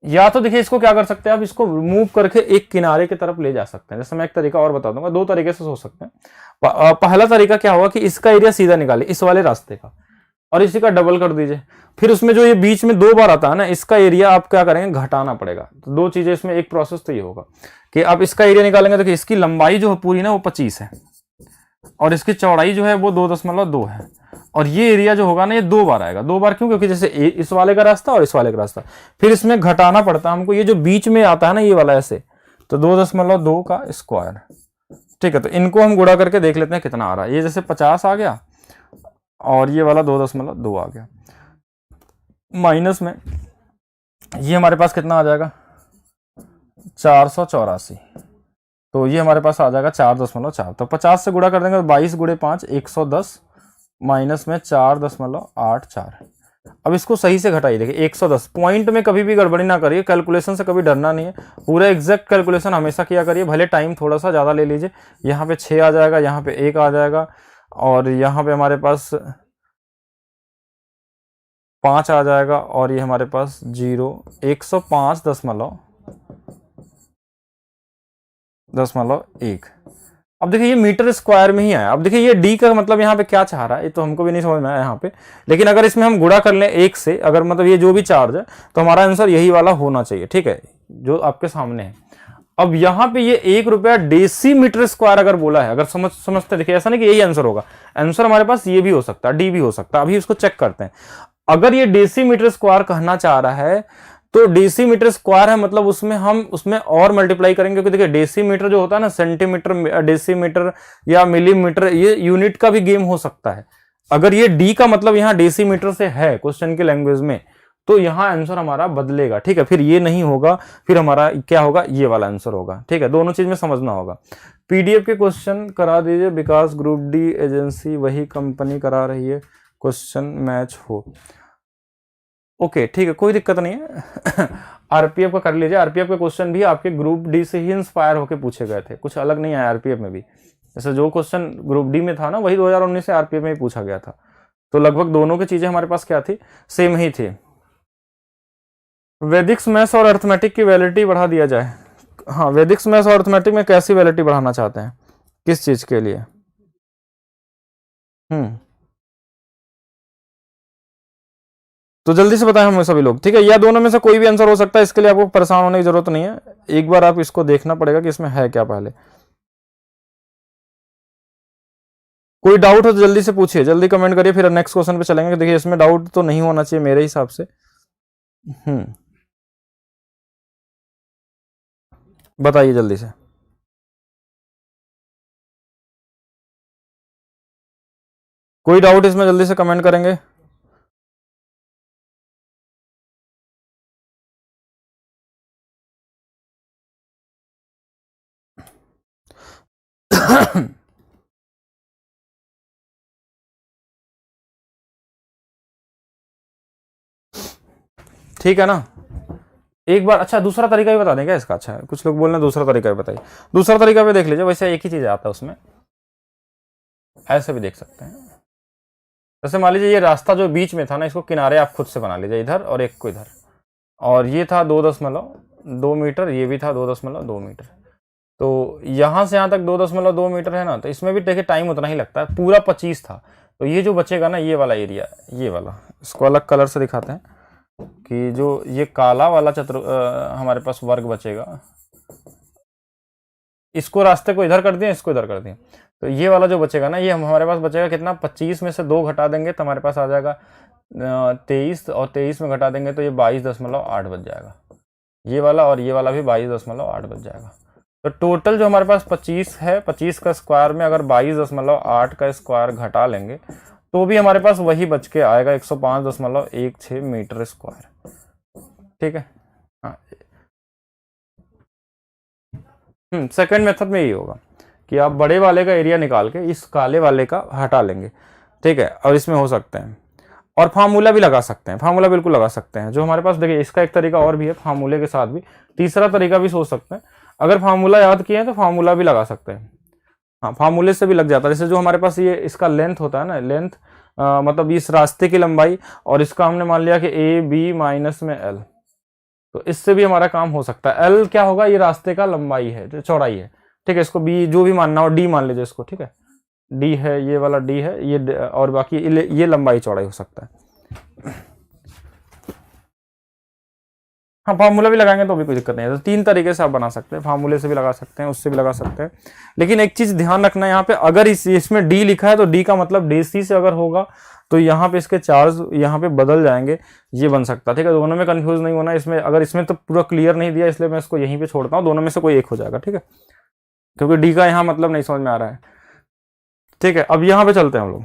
या तो देखिए इसको क्या कर सकते हैं आप, इसको मूव करके एक किनारे की तरफ ले जा सकते हैं। जैसे मैं एक तरीका और बता दूंगा, दो तरीके से सोच सकते हैं। पहला तरीका क्या होगा कि इसका एरिया सीधा निकालिए इस वाले रास्ते का और इसी का डबल कर दीजिए, फिर उसमें जो ये बीच में 2 बार आता है ना इसका एरिया आप क्या करेंगे घटाना पड़ेगा। तो दो चीजें इसमें, एक प्रोसेस तो ये होगा कि आप इसका एरिया निकालेंगे तो कि इसकी लंबाई जो है पूरी ना वो 25 है और इसकी चौड़ाई जो है वो 2.2 है और ये एरिया जो होगा ना ये 2 बार आएगा। 2 बार क्यों? क्योंकि जैसे इस वाले का रास्ता और इस वाले का रास्ता, फिर इसमें घटाना पड़ता है हमको, ये जो बीच में आता है ना ये वाला ऐसे, तो 2.2 का स्क्वायर, ठीक है। तो इनको हम गुणा करके देख लेते हैं कितना आ रहा है। ये जैसे 50 आ गया और ये वाला 2.2 आ गया, माइनस में ये हमारे पास कितना आ जाएगा 484, तो ये हमारे पास आ जाएगा 4.4। तो 50 से गुणा कर देंगे तो 22 गुणे 5 110 माइनस में 4.84। अब इसको सही से घटाइए, देखिए 110 पॉइंट में कभी भी गड़बड़ी ना करिए, कैलकुलेशन से कभी डरना नहीं है, पूरा एग्जैक्ट कैलकुलेशन हमेशा किया करिए, भले टाइम थोड़ा सा ज्यादा ले लीजिए। यहाँ पे 6 आ जाएगा, यहाँ पे 1 आ जाएगा और यहाँ पे हमारे पास 5 आ जाएगा और ये हमारे पास 105.1। अब देखिए ये मीटर स्क्वायर में ही आया। अब देखिए ये डी का मतलब यहाँ पे क्या चाह रहा है ये तो हमको भी नहीं समझ में आया यहाँ पे, लेकिन अगर इसमें हम गुणा कर लें 1 से, अगर मतलब ये जो भी चार्ज है तो हमारा आंसर यही वाला होना चाहिए, ठीक है, जो आपके सामने है। अब यहाँ पे ये 1 रुपया डेसीमीटर स्क्वायर अगर बोला है, अगर समझते देखिए, ऐसा नहीं कि यही आंसर होगा, आंसर हमारे पास ये भी हो सकता है, डी भी हो सकता है, अभी इसको चेक करते हैं। अगर ये डेसीमीटर स्क्वायर कहना चाह रहा है तो डेसीमीटर स्क्वायर है, मतलब उसमें और मल्टीप्लाई करेंगे, क्योंकि देखिए डेसीमीटर जो होता है ना, सेंटीमीटर, डेसीमीटर या मिलीमीटर, ये यूनिट का भी गेम हो सकता है। अगर ये डी का मतलब यहाँ डेसीमीटर से है क्वेश्चन की लैंग्वेज में, तो यहाँ आंसर हमारा बदलेगा, ठीक है। फिर ये नहीं होगा, फिर हमारा क्या होगा, ये वाला आंसर होगा, ठीक है। दोनों चीज में समझना होगा। पीडीएफ के क्वेश्चन करा दीजिए, विकास ग्रुप डी एजेंसी वही कंपनी करा रही है, क्वेश्चन मैच हो। ओके ठीक है, कोई दिक्कत नहीं है। आरपीएफ का कर लीजिए। आरपीएफ के क्वेश्चन भी आपके ग्रुप डी से ही इंस्पायर होकर पूछे गए थे, कुछ अलग नहीं आया आरपीएफ में भी। जैसे जो क्वेश्चन ग्रुप डी में था ना, वही 2019 से आरपीएफ में ही पूछा गया था। तो लगभग दोनों की चीजें हमारे पास क्या थी, सेम ही थी। वैदिक्स मैथ्स और अर्थमेटिक की वैलिडिटी बढ़ा दिया जाए। हाँ, वैदिक्स मैथ्स और अर्थमेटिक में कैसी वैलिडिटी बढ़ाना चाहते हैं, किस चीज के लिए? तो जल्दी से बताएं हमें सभी लोग, ठीक है। या दोनों में से कोई भी आंसर हो सकता है, इसके लिए आपको परेशान होने की जरूरत नहीं है। एक बार आप इसको देखना पड़ेगा कि इसमें है क्या पहले। कोई डाउट हो तो जल्दी से पूछिए, जल्दी कमेंट करिए, फिर नेक्स्ट क्वेश्चन पे चलेंगे। देखिए इसमें डाउट तो नहीं होना चाहिए मेरे हिसाब से। बताइए जल्दी से। कोई डाउट इसमें जल्दी से कमेंट करेंगे। ठीक है ना। एक बार अच्छा दूसरा तरीका भी बता दें क्या इसका? अच्छा कुछ लोग बोल रहे हैं दूसरा तरीका भी बताइए। दूसरा तरीका भी देख लीजिए, वैसे एक ही चीज आता है उसमें, ऐसे भी देख सकते हैं। जैसे मान लीजिए ये रास्ता जो बीच में था ना, इसको किनारे आप खुद से बना लीजिए, इधर और एक को इधर, और ये था 2.2 मीटर, ये भी था 2.2 मीटर। तो यहां से यहां तक 2.2 मीटर है ना, तो इसमें भी देखिए टाइम उतना ही लगता है, पूरा 25 था। तो ये जो बचेगा ना, ये वाला एरिया, ये वाला, इसको अलग कलर से दिखाते हैं कि जो ये काला वाला हमारे पास वर्ग बचेगा, इसको रास्ते को इधर कर दिया, इसको इधर कर दिया, तो ये वाला जो बचेगा ना, ये हमारे पास बचेगा कितना, 25 में से 2 घटा देंगे तो हमारे पास आ जाएगा 23, और 23 में घटा देंगे तो ये 22.8 बच जाएगा। ये वाला और ये वाला भी 22.8 बच जाएगा। तो टोटल जो हमारे पास 25 है, 25 का स्क्वायर में अगर 22.8 का स्क्वायर घटा लेंगे तो भी हमारे पास वही बच के आएगा, 105.16 मीटर स्क्वायर, ठीक है। हाँ, सेकंड मेथड में यही होगा कि आप बड़े वाले का एरिया निकाल के इस काले वाले का हटा लेंगे, ठीक है। और इसमें हो सकते हैं, और फार्मूला भी लगा सकते हैं, फार्मूला बिल्कुल लगा सकते हैं। जो हमारे पास देखिए इसका एक तरीका और भी है फार्मूले के साथ भी, तीसरा तरीका भी सोच सकते हैं। अगर फार्मूला याद किए हैं तो फार्मूला भी लगा सकते हैं। हाँ, फार्मूले से भी लग जाता है। जैसे जो हमारे पास ये इसका लेंथ होता है ना, लेंथ मतलब इस रास्ते की लंबाई, और इसका हमने मान लिया कि ए बी माइनस में एल, तो इससे भी हमारा काम हो सकता है। एल क्या होगा, ये रास्ते का लंबाई है, जो चौड़ाई है, ठीक है। इसको बी जो भी मानना हो, डी मान लीजिए इसको, ठीक है। डी है, ये वाला डी है, ये और बाकी ये लंबाई चौड़ाई हो सकता है। हाँ, फार्मूला भी लगाएंगे तो भी कोई दिक्कत नहीं है। तो 3 तरीके से आप बना सकते हैं, फार्मूले से भी लगा सकते हैं, उससे भी लगा सकते हैं। लेकिन एक चीज ध्यान रखना है यहाँ पे, अगर इसमें डी लिखा है तो डी का मतलब डीसी से अगर होगा तो यहाँ पे इसके चार्ज यहाँ पे बदल जाएंगे, ये बन सकता है, ठीक है। दोनों में कंफ्यूज नहीं होना। इसमें अगर इसमें तो पूरा क्लियर नहीं दिया, इसलिए मैं इसको यहीं पे छोड़ता हूँ, दोनों में से कोई एक हो जाएगा, ठीक है, क्योंकि डी का यहाँ मतलब नहीं समझ में आ रहा है, ठीक है। अब यहाँ पे चलते हैं हम लोग।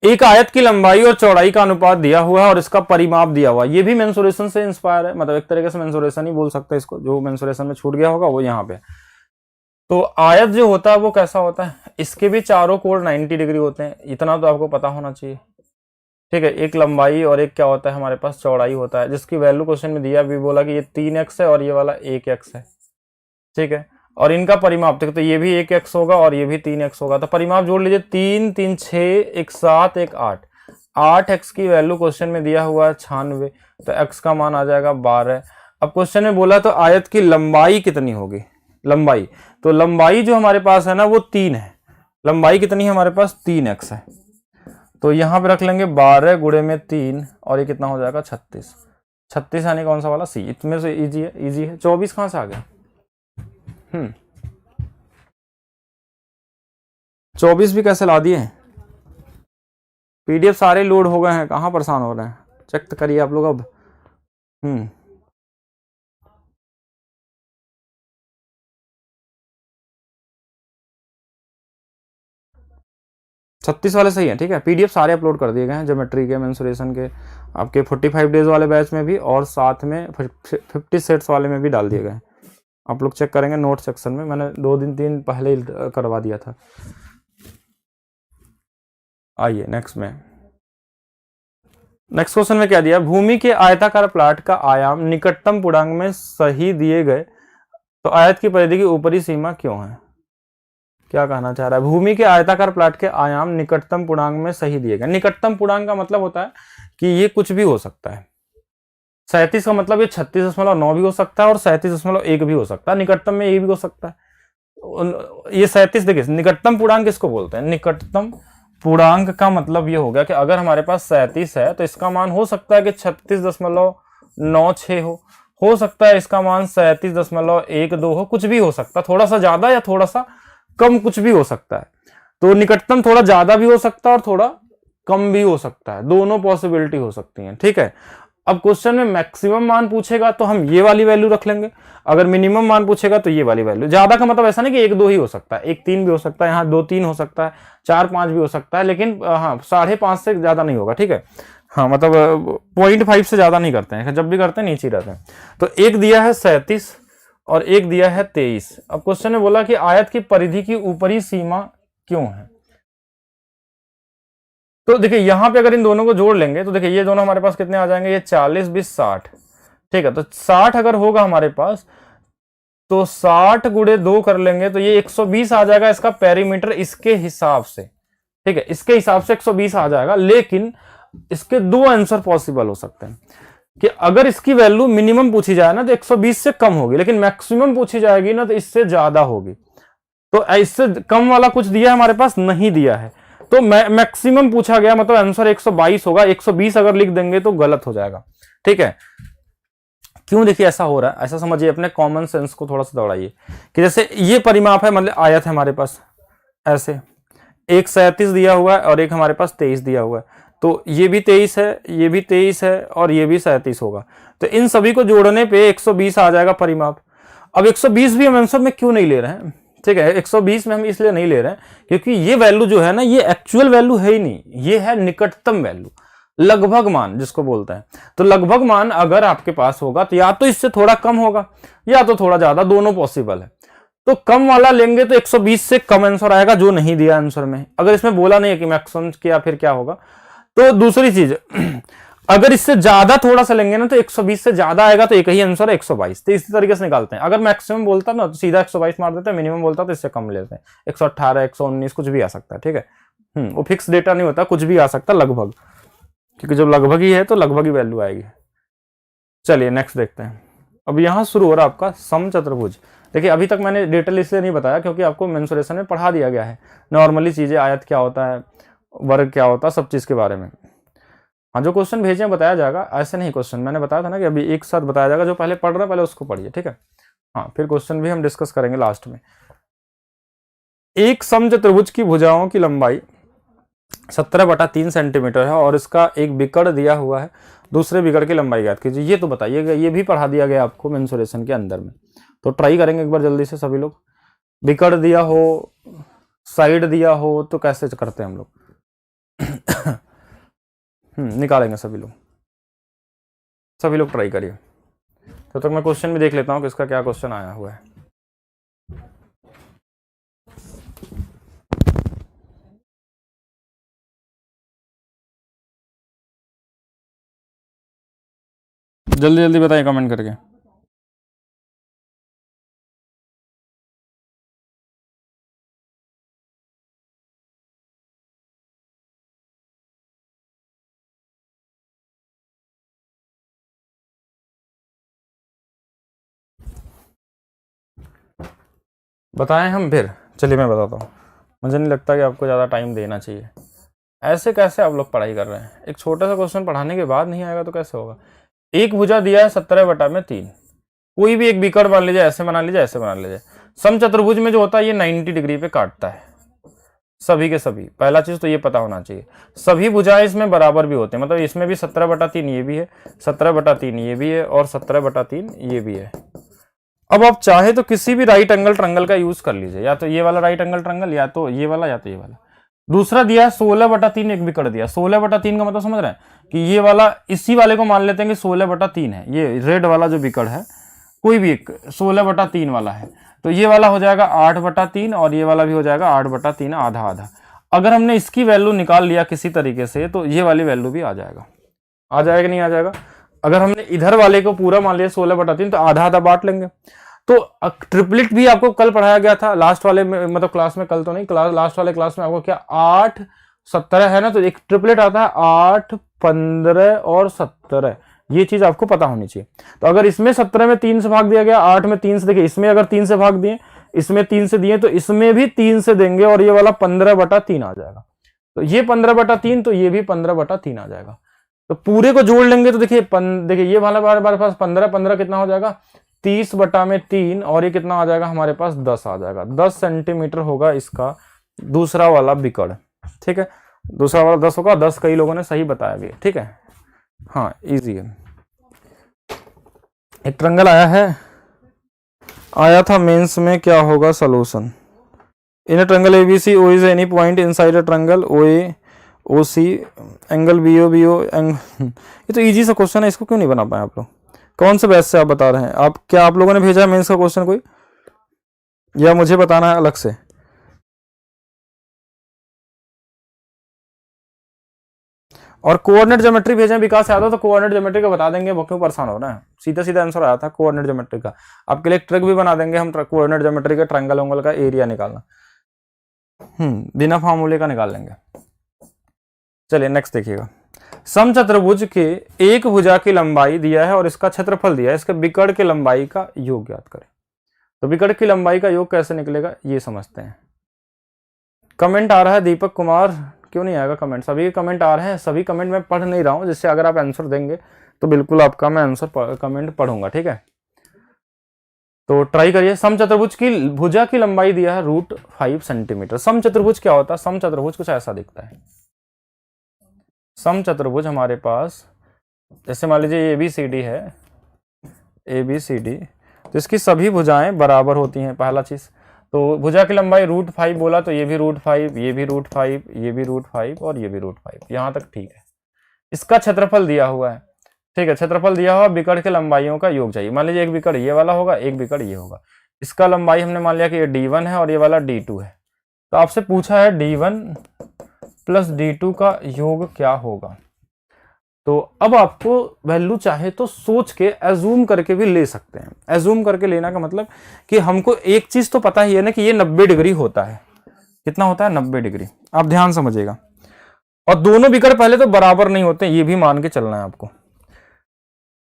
एक आयत की लंबाई और चौड़ाई का अनुपात दिया हुआ है और इसका परिमाप दिया हुआ है। ये भी मेंसुरेशन से इंस्पायर है, मतलब एक तरीके से मेंसुरेशन ही बोल सकते हैं इसको, जो मेंसुरेशन में छूट गया होगा वो यहाँ पे। तो आयत जो होता है वो कैसा होता है, इसके भी चारों कोण 90 डिग्री होते हैं, इतना तो आपको पता होना चाहिए, ठीक है। एक लंबाई और एक क्या होता है हमारे पास, चौड़ाई होता है, जिसकी वैल्यू क्वेश्चन में दिया भी, बोला कि ये 3x है और ये वाला 1x है, ठीक है। और इनका परिमाप देखो, तो ये भी 1x होगा और ये भी 3x होगा, तो परिमाप जोड़ लीजिए, 3 3 6 1 7 1 8, 8x की वैल्यू क्वेश्चन में दिया हुआ है 96, तो x का मान आ जाएगा 12। अब क्वेश्चन में बोला तो आयत की लंबाई कितनी होगी, लंबाई, तो लंबाई जो हमारे पास है ना वो 3 है, लंबाई कितनी है हमारे पास, 3x है। तो यहां पे रख लेंगे 12 गुणे में 3, और ये कितना हो जाएगा 36, 36 यानी कौन सा वाला, सी। इसमें से इजी है, इजी है। 24 कहां से आ गया, 24 भी कैसे ला दिए, पीडीएफ सारे लोड हो गए हैं, कहाँ परेशान हो रहे हैं, चेक तो करिए आप लोग अब। 36 वाले सही है, ठीक है। पीडीएफ सारे अपलोड कर दिए गए हैं, ज्योमेट्री के, मेंसुरेशन के, आपके 45 डेज वाले बैच में भी, और साथ में 50 सेट्स वाले में भी डाल दिए गए हैं। आप लोग चेक करेंगे नोट सेक्शन में, मैंने 2 दिन पहले ही करवा दिया था। आइए नेक्स्ट क्वेश्चन में क्या दिया, भूमि के आयताकार प्लाट का आयाम निकटतम पूर्णांक में सही दिए गए तो आयत की परिधि की ऊपरी सीमा क्यों है। क्या कहना चाह रहा है, भूमि के आयताकार प्लाट के आयाम निकटतम पूर्णांक में सही दिए गए। निकटतम पूर्णांक का मतलब होता है कि ये कुछ भी हो सकता है। 37 का मतलब ये 36.9 भी हो सकता है और 37.1 भी हो सकता है, निकटतम में ये भी हो सकता है। ये 37 देखिए, निकटतम पूर्णांक किसको बोलते हैं, निकटतम पूर्णांक का मतलब ये हो गया कि अगर हमारे पास 37 है तो इसका मान हो सकता है कि 36.96 हो सकता है इसका मान 37.12 हो, कुछ भी हो सकता है, थोड़ा सा ज्यादा या थोड़ा सा कम कुछ भी हो सकता है। तो निकटतम थोड़ा ज्यादा भी हो सकता है और थोड़ा कम भी हो सकता है, दोनों पॉसिबिलिटी हो सकती हैं, ठीक है। अब क्वेश्चन में मैक्सिमम मान पूछेगा तो हम ये वाली वैल्यू रख लेंगे, अगर मिनिमम मान पूछेगा तो ये वाली वैल्यू। ज्यादा का मतलब ऐसा नहीं कि 1-2 ही हो सकता है, 1-3 भी हो सकता है, यहाँ 2-3 हो सकता है, 4-5 भी हो सकता है, लेकिन हाँ 5.5 से ज्यादा नहीं होगा, ठीक है। हाँ मतलब 0.5 से ज्यादा नहीं करते हैं, जब भी करते हैं नीचे रहते हैं। तो एक दिया है 37 और एक दिया है 23। अब क्वेश्चन ने बोला कि आयत की परिधि की ऊपरी सीमा क्यों है। तो देखिए यहां पे अगर इन दोनों को जोड़ लेंगे तो देखिए ये दोनों हमारे पास कितने आ जाएंगे, ये 40 20 60, ठीक है। तो 60 अगर होगा हमारे पास तो 60 गुणे 2 कर लेंगे तो ये 120 आ जाएगा इसका पेरीमीटर, इसके हिसाब से, ठीक है, इसके हिसाब से 120 आ जाएगा। लेकिन इसके दो आंसर पॉसिबल हो सकते हैं कि अगर इसकी वैल्यू मिनिमम पूछी जाए ना तो 120 से कम होगी, लेकिन मैक्सिमम पूछी जाएगी ना तो इससे ज्यादा होगी। तो इससे कम वाला कुछ दिया है हमारे पास, नहीं दिया है, तो मैक्सिमम पूछा गया मतलब आंसर 122 होगा। 120 अगर लिख देंगे तो गलत हो जाएगा, ठीक है। क्यों देखिए ऐसा हो रहा है, ऐसा समझिए, अपने कॉमन सेंस को थोड़ा सा दौड़ाइए कि जैसे ये परिमाप है, मतलब आयत है हमारे पास ऐसे, एक 37 दिया हुआ है और एक हमारे पास 23 दिया हुआ है, तो ये भी 23 है, ये भी 23 है और ये भी 37 होगा। तो इन सभी को जोड़ने पे 120 आ जाएगा परिमाप। अब 120 भी हम आंसर में क्यों नहीं ले रहे हैं, ठीक है, 120 में हम इसलिए नहीं ले रहे हैं क्योंकि ये वैल्यू जो है ना ये एक्चुअल वैल्यू है ही नहीं, ये है निकटतम वैल्यू, लगभग मान जिसको बोलते हैं। तो लगभग मान अगर आपके पास होगा तो या तो इससे थोड़ा कम होगा या तो थोड़ा ज्यादा, दोनों पॉसिबल है। तो कम वाला लेंगे तो 120 से कम आंसर आएगा, जो नहीं दिया आंसर में। अगर इसमें बोला नहीं है कि मैक्सिमम क्या फिर क्या होगा। तो दूसरी चीज, अगर इससे ज्यादा थोड़ा सा लेंगे ना तो 120 से ज्यादा आएगा, तो एक ही आंसर है 122। तो इसी तरीके से निकालते हैं। अगर मैक्सिमम बोलता ना तो सीधा 122 मार देते हैं, मिनिमम बोलता तो इससे कम लेते हैं, 118 119 कुछ भी आ सकता है, ठीक है। वो फिक्स डेटा नहीं होता, कुछ भी आ सकता लगभग, क्योंकि जब लगभग ही है तो लगभग ही वैल्यू आएगी। चलिए नेक्स्ट देखते हैं। अब यहां शुरू हो रहा है आपका समचतुर्भुज। देखिए अभी तक मैंने डिटेल इसलिए नहीं बताया क्योंकि आपको मेंसुरेशन में पढ़ा दिया गया है नॉर्मली चीजें, आयत क्या होता है, वर्ग क्या होता है, सब चीज के बारे में। हाँ जो क्वेश्चन भेजे बताया जाएगा, ऐसे नहीं क्वेश्चन मैंने बताया था ना कि अभी एक साथ बताया जाएगा, जो पहले पढ़ रहा है पहले उसको पढ़िए, ठीक है। हाँ फिर क्वेश्चन भी हम डिस्कस करेंगे लास्ट में। एक समचतुर्भुज की भुजाओं की लंबाई 17/3 सेंटीमीटर है और इसका एक बिकड़ दिया हुआ है, दूसरे बिकड़ की लंबाई ज्ञात कीजिए। ये तो बताइएगा, ये भी पढ़ा दिया गया आपको मेंसुरेशन के अंदर में, तो ट्राई करेंगे एक बार जल्दी से सभी लोग। बिकड़ दिया हो, साइड दिया हो, तो कैसे करते हैं हम लोग निकालेंगे सभी लोग ट्राई करिए। तो तक मैं क्वेश्चन भी देख लेता हूँ कि इसका क्या क्वेश्चन आया हुआ है। जल्दी जल्दी बताइए कमेंट करके। बताएं हम फिर, चलिए मैं बताता हूँ। मुझे नहीं लगता कि आपको ज़्यादा टाइम देना चाहिए। ऐसे कैसे आप लोग पढ़ाई कर रहे हैं, एक छोटा सा क्वेश्चन पढ़ाने के बाद नहीं आएगा तो कैसे होगा। एक भुजा दिया है 17/3, कोई भी एक बिकड़ मान लीजिए, ऐसे बना लीजिए, ऐसे बना लीजिए। समचतुर्भुज में जो होता है ये 90 डिग्री पे काटता है, सभी के सभी, पहला चीज तो ये पता होना चाहिए, सभी भुजाएं इसमें बराबर भी होते हैं, मतलब इसमें भी 17/3 ये भी है, 17/3 ये भी है और 17/3 ये भी है। अब आप चाहे तो किसी भी राइट एंगल ट्रायंगल का यूज कर लीजिए, या तो ये वाला राइट एंगल ट्रायंगल, या तो ये वाला, या तो ये वाला। दूसरा दिया है 16/3 एक बिकड़ दिया, 16/3 का मतलब समझ रहे हैं कि ये वाला, इसी वाले को मान लेते हैं कि 16/3 है, ये रेड वाला जो बिकड़ है कोई भी एक 16/3 वाला है, तो ये वाला हो जाएगा 8/3 और ये वाला भी हो जाएगा 8/3, आधा आधा। अगर हमने इसकी वैल्यू निकाल लिया किसी तरीके से तो ये वाली वैल्यू भी आ जाएगा कि नहीं आ जाएगा। अगर हमने इधर वाले को पूरा मान लिया 16/3 तो आधा आधा बांट लेंगे। तो ट्रिपलेट भी आपको कल पढ़ाया गया था लास्ट वाले में, मतलब क्लास में, कल तो नहीं, लास्ट वाले क्लास में आपको क्या 8 17 है ना, तो एक ट्रिपलेट आता है 8 15 और 17, ये चीज आपको पता होनी चाहिए। तो अगर इसमें 17 में 3 से भाग दिया गया, 8 में 3 से, देखिए इसमें अगर 3 से भाग दिए, इसमें 3 से दिए, तो इसमें भी 3 से देंगे और ये वाला 15/3 आ जाएगा। तो ये 15/3, तो ये भी 15/3 आ जाएगा। तो पूरे को जोड़ लेंगे तो देखिए देखिए ये वाला हमारे पास 15 कितना हो जाएगा 30/3 और ये कितना आ जाएगा हमारे पास 10 आ जाएगा। 10 सेंटीमीटर होगा इसका दूसरा वाला बिकड़, ठीक है। दूसरा वाला 10 होगा, 10 कई लोगों ने सही बताया भी, ठीक है। हाँ इजी है। एक ट्रायंगल आया था मेंस में, क्या होगा solution. In triangle ABC O is any point inside a triangle OA OC angle BO ये तो इजी सा क्वेश्चन है, इसको क्यों नहीं बना पाए आप लोग। कौन से बैच से आप बता रहे हैं, आप क्या आप लोगों ने भेजा है मेंस का क्वेश्चन कोई, या मुझे बताना है अलग से। और कोऑर्डिनेट ज्योमेट्री भेजे विकास यादव, तो कोऑर्डिनेट ज्योमेट्री का बता देंगे, वो क्यों परेशान हो रहा है, सीधा सीधा आंसर आया था कोऑर्डिनेट ज्योमेट्री का। आपके लिए एक ट्रिक भी बना देंगे हम, कोऑर्डिनेट ज्योमेट्री का ट्रायंगल उंगल का एरिया निकालना, बिना फार्मूले का निकाल लेंगे। चलिए नेक्स्ट देखिएगा। समचतुर्भुज के एक भुजा की लंबाई दिया है और इसका क्षेत्रफल दिया है, इसके बिकड़ के लंबाई का योग ज्ञात करें। तो बिकड़ की लंबाई का योग कैसे निकलेगा ये समझते हैं। कमेंट आ रहा है दीपक कुमार, क्यों नहीं आएगा कमेंट, सभी के कमेंट आ रहे हैं, सभी कमेंट मैं पढ़ नहीं रहा हूं, जिससे अगर आप आंसर देंगे तो बिल्कुल आपका मैं आंसर कमेंट पढ़ूंगा, ठीक है। तो ट्राई करिए। समचतुर्भुज की भुजा की लंबाई दिया है √5 सेंटीमीटर। समचतुर्भुज क्या होता है, समचतुर्भुज कुछ ऐसा दिखता है। समचतुर्भुज हमारे पास जैसे मान लीजिए ABCD है, ABCD, तो इसकी सभी भुजाएं बराबर होती हैं, पहला चीज। तो भुजा की लंबाई √5 बोला, तो ये भी √5, ये भी √5, ये भी √5 और ये भी √5, यहां तक ठीक है। इसका क्षेत्रफल दिया हुआ है, ठीक है, क्षेत्रफल दिया हुआ, बिकड़ के लंबाइयों का योग चाहिए। मान लीजिए एक बिकड़ ये वाला होगा, एक बिकड़ ये होगा, इसका लंबाई हमने मान लिया कि ये D1 है और ये वाला D2 है। तो आपसे पूछा है D1 + D2 का योग क्या होगा। तो अब आपको वैल्यू चाहे तो सोच के एज्यूम करके भी ले सकते हैं। एज्यूम करके लेना का मतलब कि हमको एक चीज तो पता ही है ना कि ये 90 डिग्री होता है। कितना होता है 90 डिग्री, आप ध्यान समझिएगा। और दोनों बिकड़ पहले तो बराबर नहीं होते, ये भी मान के चलना है आपको।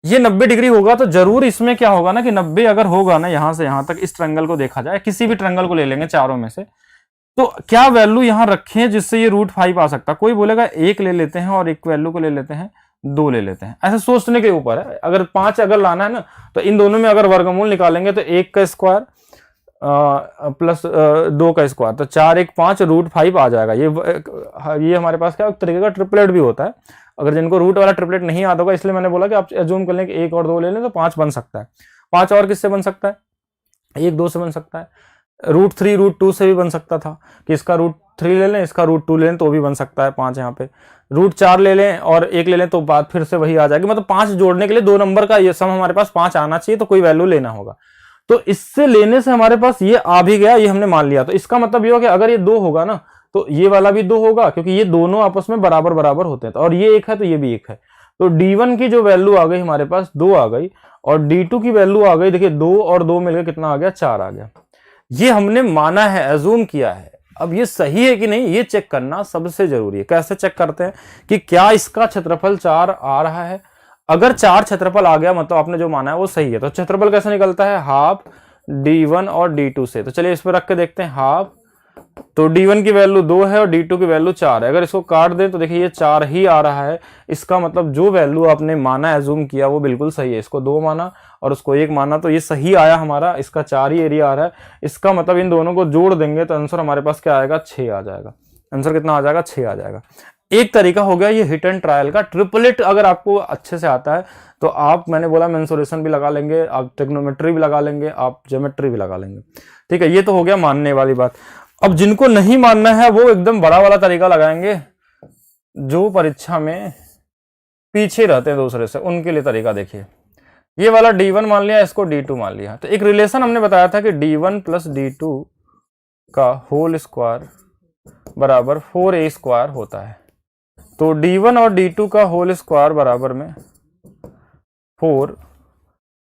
ये 90 डिग्री होगा तो जरूर इसमें क्या होगा ना कि 90 अगर होगा ना यहां से यहां तक, इस ट्रायंगल को देखा जाए, किसी भी ट्रायंगल को ले लेंगे चारों में से, तो क्या वैल्यू यहां रखें जिससे ये √5 आ सकता। कोई बोलेगा 1 ले लेते हैं और एक वैल्यू को ले लेते हैं, 2 ले लेते हैं, ऐसे सोचने के ऊपर है। अगर 5 अगर लाना है ना तो इन दोनों में अगर वर्गमूल निकालेंगे तो 1 का स्क्वायर प्लस 2 का स्क्वायर, तो 4 1 5 √5 आ जाएगा। ये हमारे पास क्या एक तरीके का ट्रिपलेट भी होता है। अगर जिनको रूट वाला ट्रिपलेट नहीं आता होगा, इसलिए मैंने बोला कि आप एज्यूम कर लें कि 1 और 2 ले लें तो 5 बन सकता है। 5 और किससे बन सकता है, 1 2 से बन सकता है। √3 √2 से भी बन सकता था कि इसका √3 ले लें, इसका √2 ले लें तो भी बन सकता है 5 यहाँ पे। √4 ले लें और 1 ले लें तो बात फिर से वही आ जाएगी। मतलब 5 जोड़ने के लिए 2 नंबर का ये सम हमारे पास 5 आना चाहिए, तो कोई वैल्यू लेना होगा। तो इससे लेने से हमारे पास ये आ भी गया, ये हमने मान लिया। तो इसका मतलब ये होगा कि अगर ये 2 होगा ना तो ये वाला भी 2 होगा, क्योंकि ये दोनों आपस में बराबर बराबर होते हैं। और ये 1 है तो ये भी 1 है। तो D1 की जो वैल्यू आ गई हमारे पास 2 आ गई, और D2 की वैल्यू आ गई, देखिए 2 और 2 मिलकर कितना आ गया, 4 आ गया। ये हमने माना है, एज्यूम किया है। अब ये सही है कि नहीं ये चेक करना सबसे जरूरी है। कैसे चेक करते हैं कि क्या इसका क्षेत्रफल 4 आ रहा है। अगर 4 क्षेत्रफल आ गया मतलब आपने जो माना है वो सही है। तो क्षेत्रफल कैसे निकलता है, हाफ D1 और D2 से। तो चलिए इस पर रख के देखते हैं हाफ। तो D1 की वैल्यू 2 है और D2 की वैल्यू 4 है। अगर इसको काट दें तो देखिए ये 4 ही आ रहा है। इसका मतलब जो वैल्यू आपने माना, एज्यूम किया, वो बिल्कुल सही है। इसको 2 माना और उसको 1 माना तो ये सही आया हमारा। इसका 4 ही एरिया आ रहा है। इसका मतलब इन दोनों को जोड़ देंगे तो आंसर हमारे पास क्या आएगा, 6 आ जाएगा। आंसर कितना आ जाएगा, 6 आ जाएगा। एक तरीका हो गया ये हिट एंड ट्रायल का। ट्रिपलेट अगर आपको अच्छे से आता है तो आप, मैंने बोला मेंसुरेशन भी लगा लेंगे, आप ट्रिग्नोमेट्री भी लगा लेंगे, आप ज्योमेट्री भी लगा लेंगे। ठीक है, ये तो हो गया मानने वाली बात। अब जिनको नहीं मानना है वो एकदम बड़ा वाला तरीका लगाएंगे, जो परीक्षा में पीछे रहते हैं दूसरे से, उनके लिए तरीका देखिए। ये वाला D1 मान लिया, इसको D2 मान लिया, तो एक रिलेशन हमने बताया था कि D1 प्लस D2 का होल स्क्वायर बराबर 4a स्क्वायर होता है। तो D1 और D2 का होल स्क्वायर बराबर में 4,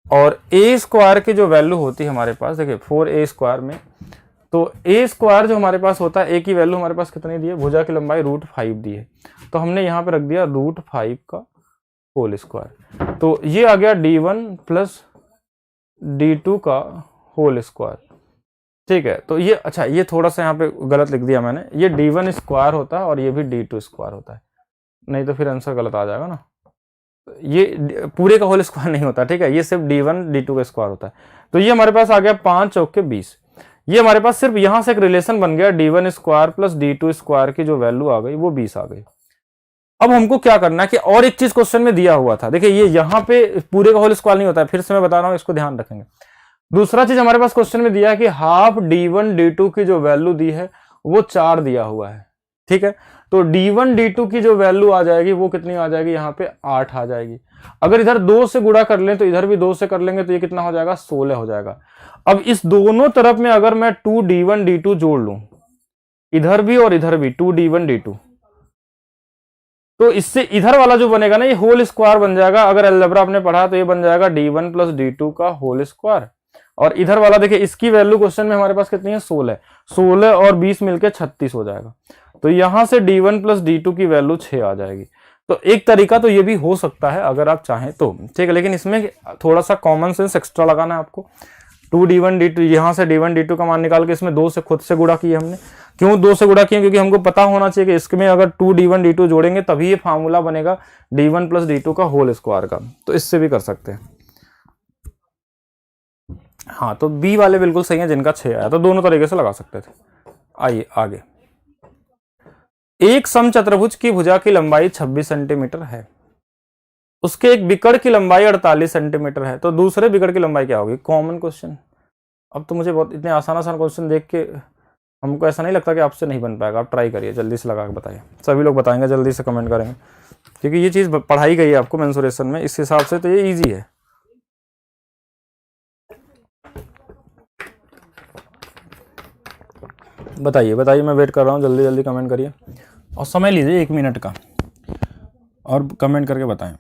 और a स्क्वायर की जो वैल्यू होती है हमारे पास, देखिए 4a स्क्वायर में, तो a स्क्वायर जो हमारे पास होता है, a की वैल्यू हमारे पास कितनी दी है, भुजा की लंबाई √5 दी है, तो हमने यहाँ पे रख दिया √5 का होल स्क्वायर। तो ये आ गया D1 प्लस D2 का होल स्क्वायर। ठीक है, तो ये अच्छा, ये थोड़ा सा यहाँ पे गलत लिख दिया मैंने, ये D1 स्क्वायर होता है और ये भी D2 स्क्वायर होता है, नहीं तो फिर आंसर गलत आ जाएगा ना। ये पूरे का होल स्क्वायर नहीं होता, ठीक है, ये सिर्फ D1 D2 का स्क्वायर होता है। तो ये हमारे पास आ गया 5 चौके 20। ये हमारे पास सिर्फ यहां से एक रिलेशन बन गया, D1 square plus D2 square की जो वैल्यू आ गई वो 20 आ गई। अब हमको क्या करना है कि और एक चीज क्वेश्चन में दिया हुआ था, देखिए ये यहाँ पे पूरे का होल स्क्वायर नहीं होता है, फिर से मैं बता रहा हूँ, इसको ध्यान रखेंगे। दूसरा चीज हमारे पास क्वेश्चन में दिया है कि हाफ D1 D2 की जो वैल्यू दी है वो 4 दिया हुआ है। ठीक है, तो D1 D2 की जो वैल्यू आ जाएगी वो कितनी आ जाएगी, यहाँ पे 8 आ जाएगी। अगर इधर 2 से गुणा कर लें तो इधर भी 2 से कर लेंगे, तो ये कितना हो जाएगा, 16 हो जाएगा। अब इस दोनों तरफ में अगर मैं 2D1 D2 जोड़ लूं, इधर भी और इधर भी 2D1 D2, तो इससे इधर वाला जो बनेगा ना, ये होल स्क्वायर बन जाएगा। अगर अलजेब्रा आपने पढ़ा तो ये बन जाएगा D1 प्लस D2 का होल स्क्वायर, और इधर वाला देखिए इसकी वैल्यू क्वेश्चन में हमारे पास कितनी है, 16 और 20 मिलकर 36 हो जाएगा। तो यहां से D1 प्लस D2 की वैल्यू 6 आ जाएगी। तो एक तरीका तो ये भी हो सकता है अगर आप चाहें तो, ठीक है, लेकिन इसमें थोड़ा सा कॉमन सेंस एक्स्ट्रा लगाना है आपको। 2D1 D2, यहां से D1 D2 का मान निकाल के इसमें 2 से खुद से गुणा किया हमने। क्यों 2 से गुणा किया, क्योंकि हमको पता होना चाहिए कि इसमें अगर 2D1 D2 जोड़ेंगे तभी ये फार्मूला बनेगा D1 प्लस D2 का होल स्क्वायर का। तो इससे भी कर सकते हैं। हाँ, तो बी वाले बिल्कुल सही है जिनका 6 आया, तो दोनों तरीके से लगा सकते थे। आइए आगे। एक समचतुर्भुज की भुजा की लंबाई 26 सेंटीमीटर है, उसके एक बिकड़ की लंबाई 48 सेंटीमीटर है, तो दूसरे बिकड़ की लंबाई क्या होगी। Common question. अब तो मुझे बहुत इतने आसान क्वेश्चन देख के हमको ऐसा नहीं लगता कि आपसे नहीं बन पाएगा। आप ट्राई करिए, जल्दी से लगा के बताइए। सभी लोग बताएंगे, जल्दी से कमेंट करेंगे, क्योंकि ये चीज़ पढ़ाई गई है आपको मेंसुरेशन में, इस हिसाब से तो ये ईजी है। बताइए बताइए, मैं वेट कर रहा हूँ, जल्दी जल्दी कमेंट करिए और समय लीजिए 1 मिनट का, और कमेंट करके बताएं।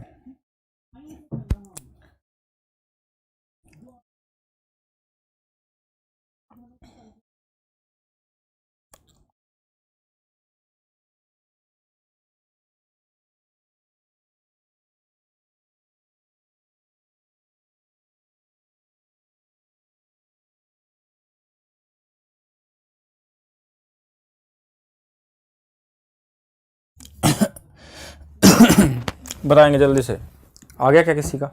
बताएंगे जल्दी से। आ गया क्या किसी का?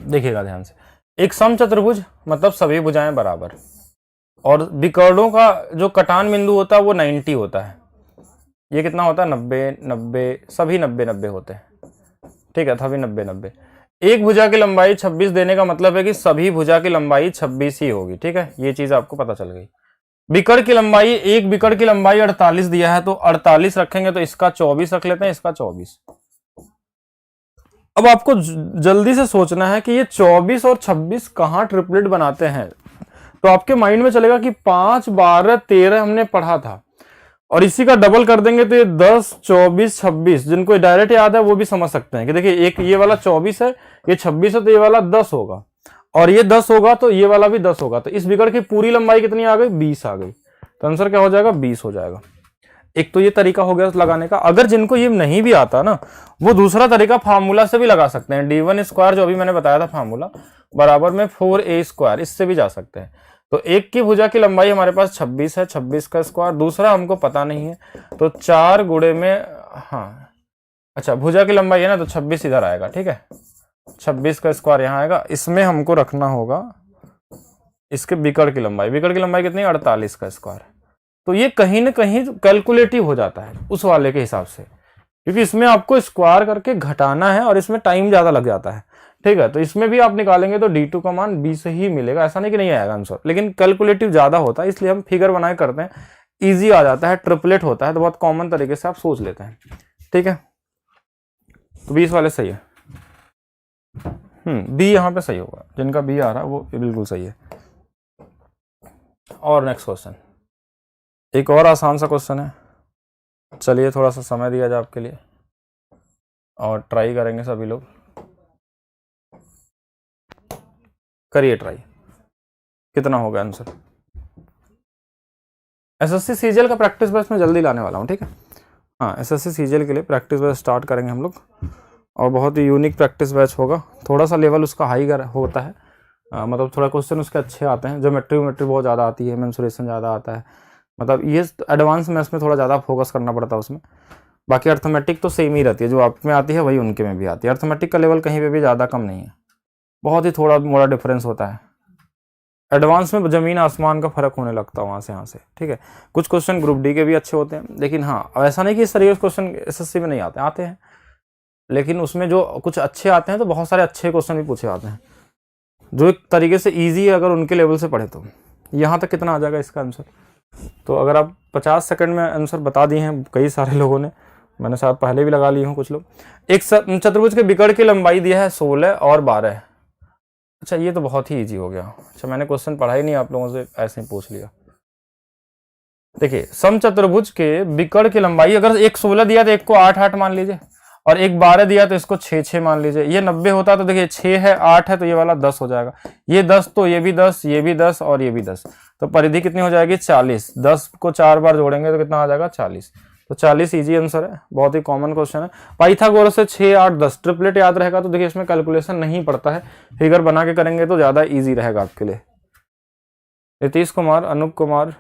देखिएगा ध्यान से। एक समचतुर्भुज मतलब सभी भुजाएं बराबर, और विकर्णों का जो कटान बिंदु होता है वो 90 होता है। ये कितना होता है, 90 90, सभी 90 90 होते हैं। ठीक है, सभी 90 90। एक भुजा की लंबाई 26 देने का मतलब है कि सभी भुजा की लंबाई 26 ही होगी। ठीक है, ये चीज आपको पता चल गई। बिकड़ की लंबाई, एक बिकड़ की लंबाई 48 दिया है, तो 48 रखेंगे, तो इसका 24 रख लेते हैं, इसका 24। अब आपको जल्दी से सोचना है कि ये 24 और 26 कहां ट्रिपलेट बनाते हैं। तो आपके माइंड में चलेगा कि 5 12 13 हमने पढ़ा था, और इसी का डबल कर देंगे तो ये 10 24 26। जिनको डायरेक्ट याद है वो भी समझ सकते हैं कि देखिए एक ये वाला 24 है, ये 26 है, तो ये वाला 10 होगा, और ये 10 होगा तो ये वाला भी 10 होगा। तो इस बिगड़ की पूरी लंबाई कितनी आ गई, 20 आ गई। तो आंसर क्या हो जाएगा, 20 हो जाएगा। एक तो ये तरीका हो गया लगाने का। अगर जिनको ये नहीं भी आता ना, वो दूसरा तरीका फार्मूला से भी लगा सकते हैं। D1 स्क्वायर जो अभी मैंने बताया था फार्मूला, बराबर में 4a स्क्वायर, इससे भी जा सकते हैं। तो एक की भुजा की लंबाई हमारे पास 26 है, 26 का स्क्वायर, दूसरा हमको पता नहीं है, तो 4 गुणे में, हाँ अच्छा भुजा की लंबाई है ना, तो 26 इधर आएगा। ठीक है, 26 का स्क्वायर यहाँ आएगा, इसमें हमको रखना होगा इसके बिकड़ की लंबाई, बिकड़ की लंबाई कितनी, 48 का स्क्वायर। तो ये कहीं ना कहीं कैलकुलेटिव हो जाता है उस वाले के हिसाब से, क्योंकि इसमें आपको स्क्वायर करके घटाना है और इसमें टाइम ज्यादा लग जाता है, ठीक है। तो इसमें भी आप निकालेंगे तो D2 का मान B से ही मिलेगा, ऐसा नहीं कि नहीं आएगा आंसर, लेकिन कैलकुलेटिव ज्यादा होता है, इसलिए हम फिगर बनाए करते हैं, इजी आ जाता है, ट्रिपलेट होता है तो बहुत कॉमन तरीके से आप सोच लेते हैं, ठीक है। तो 20 वाले सही है, बी यहाँ पे सही होगा, जिनका बी आ रहा है वो बिल्कुल सही है। और नेक्स्ट क्वेश्चन, एक और आसान सा क्वेश्चन है, चलिए थोड़ा सा समय दिया जाए आपके लिए और ट्राई करेंगे सभी लोग, करिए ट्राई, कितना होगा आंसर। एसएससी सीजीएल का प्रैक्टिस बैच में जल्दी लाने वाला हूँ, ठीक है। हाँ, एसएससी सीजीएल के लिए प्रैक्टिस बैच स्टार्ट करेंगे हम लोग, और बहुत ही यूनिक प्रैक्टिस बैच होगा, थोड़ा सा लेवल उसका हाई होता है, मतलब थोड़ा क्वेश्चन उसके अच्छे आते हैं, ज्योमेट्री बहुत ज़्यादा आती है, मेंसुरेशन ज़्यादा आता है, मतलब ये एडवांस मैथ्स में थोड़ा ज़्यादा फोकस करना पड़ता है उसमें। बाकी अर्थमेटिक तो सेम ही रहती है, जो आप में आती है वही उनके में भी आती है, अर्थमेटिक का लेवल कहीं पे भी ज़्यादा कम नहीं है, बहुत ही थोड़ा मोड़ा डिफरेंस होता है। एडवांस में जमीन आसमान का फर्क होने लगता है वहाँ से यहाँ से, ठीक है। कुछ क्वेश्चन ग्रुप डी के भी अच्छे होते हैं, लेकिन हाँ ऐसा नहीं कि इस तरीके के क्वेश्चन एसएससी में नहीं आते हैं, लेकिन उसमें जो कुछ अच्छे आते हैं तो बहुत सारे अच्छे क्वेश्चन भी पूछे आते हैं, जो एक तरीके से ईजी है अगर उनके लेवल से पढ़े तो। यहाँ तक कितना आ जाएगा इसका आंसर, तो अगर आप 50 सेकंड में आंसर बता दिए हैं कई सारे लोगों ने, मैंने शायद पहले भी लगा लिए हूँ कुछ लोग। एक चतुर्भुज के बिकड़ की लंबाई दिया है 16 और 12। अच्छा, ये तो बहुत ही इजी हो गया। अच्छा, मैंने क्वेश्चन पढ़ा ही नहीं, आप लोगों से ऐसे ही पूछ लिया। देखिए, समचतुर्भुज के बिकड़ की लंबाई, अगर एक 16 दिया तो एक को 8 मान लीजिए, और एक 12 दिया तो इसको 6 मान लीजिए। ये 90 होता तो देखिए 6 है 8 है तो ये वाला 10 हो जाएगा, ये 10 तो ये भी 10, ये भी 10 और ये भी 10, तो परिधि कितनी हो जाएगी 40। 10 को 4 बार जोड़ेंगे तो कितना आ जाएगा 40, तो 40 इजी आंसर है, बहुत ही कॉमन क्वेश्चन है। पाइथागोरस से 6 8 10 ट्रिपलेट याद रहेगा तो देखिए इसमें कैलकुलेशन नहीं पड़ता है, फिगर बना के करेंगे तो ज्यादा इजी रहेगा आपके लिए। नीतीश कुमार, अनूप कुमार,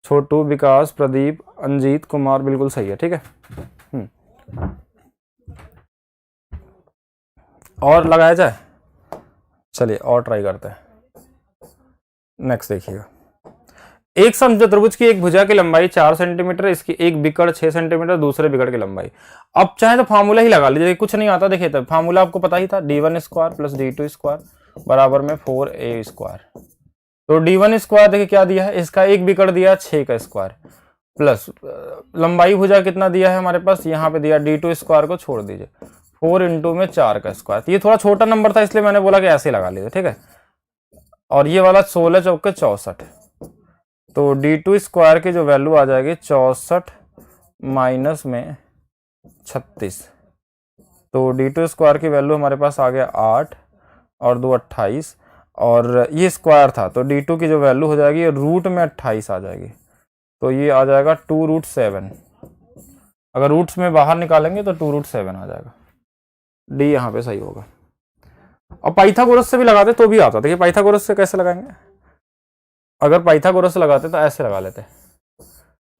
छोटू, विकास, प्रदीप, अंजीत कुमार बिल्कुल सही है, ठीक है। और लगाया जाए, चलिए और ट्राई करते हैं। नेक्स्ट देखिएगा, एक समचतुर्भुज की एक भुजा की लंबाई 4 सेंटीमीटर, इसकी एक बिकड़ 6 सेंटीमीटर, दूसरे बिकड़ की लंबाई। अब चाहे तो फार्मूला ही लगा लीजिए, कुछ नहीं आता देखिए, तो फार्मूला आपको पता ही था, d1 square plus d2 square बराबर में 4a स्क्वायर। तो d1 स्क्वायर देखिए क्या दिया है, इसका एक बिकड़ दिया 6 का स्क्वायर, प्लस लंबाई भुजा कितना दिया है हमारे पास, यहाँ पे दिया d2 स्क्वायर को छोड़ दीजिए, 4 इंटू में 4 का स्क्वायर। ये थोड़ा छोटा नंबर था इसलिए मैंने बोला कि ऐसे लगा लीजिए, ठीक है। और ये वाला 16 चौके 64, तो d2 स्क्वायर की जो वैल्यू आ जाएगी 64 माइनस में 36, तो d2 स्क्वायर की वैल्यू हमारे पास आ गया 8 और 2 28, और ये स्क्वायर था तो d2 की जो वैल्यू हो जाएगी रूट में 28 आ जाएगी, तो ये आ जाएगा 2√7। अगर रूट्स में बाहर निकालेंगे तो 2√7 आ जाएगा, डी यहाँ पे सही होगा। और पाइथागोरस से भी लगाते तो भी आता। देखिए पाइथागोरस से कैसे लगाएंगे, अगर पाइथागोरस से लगाते तो ऐसे लगा लेते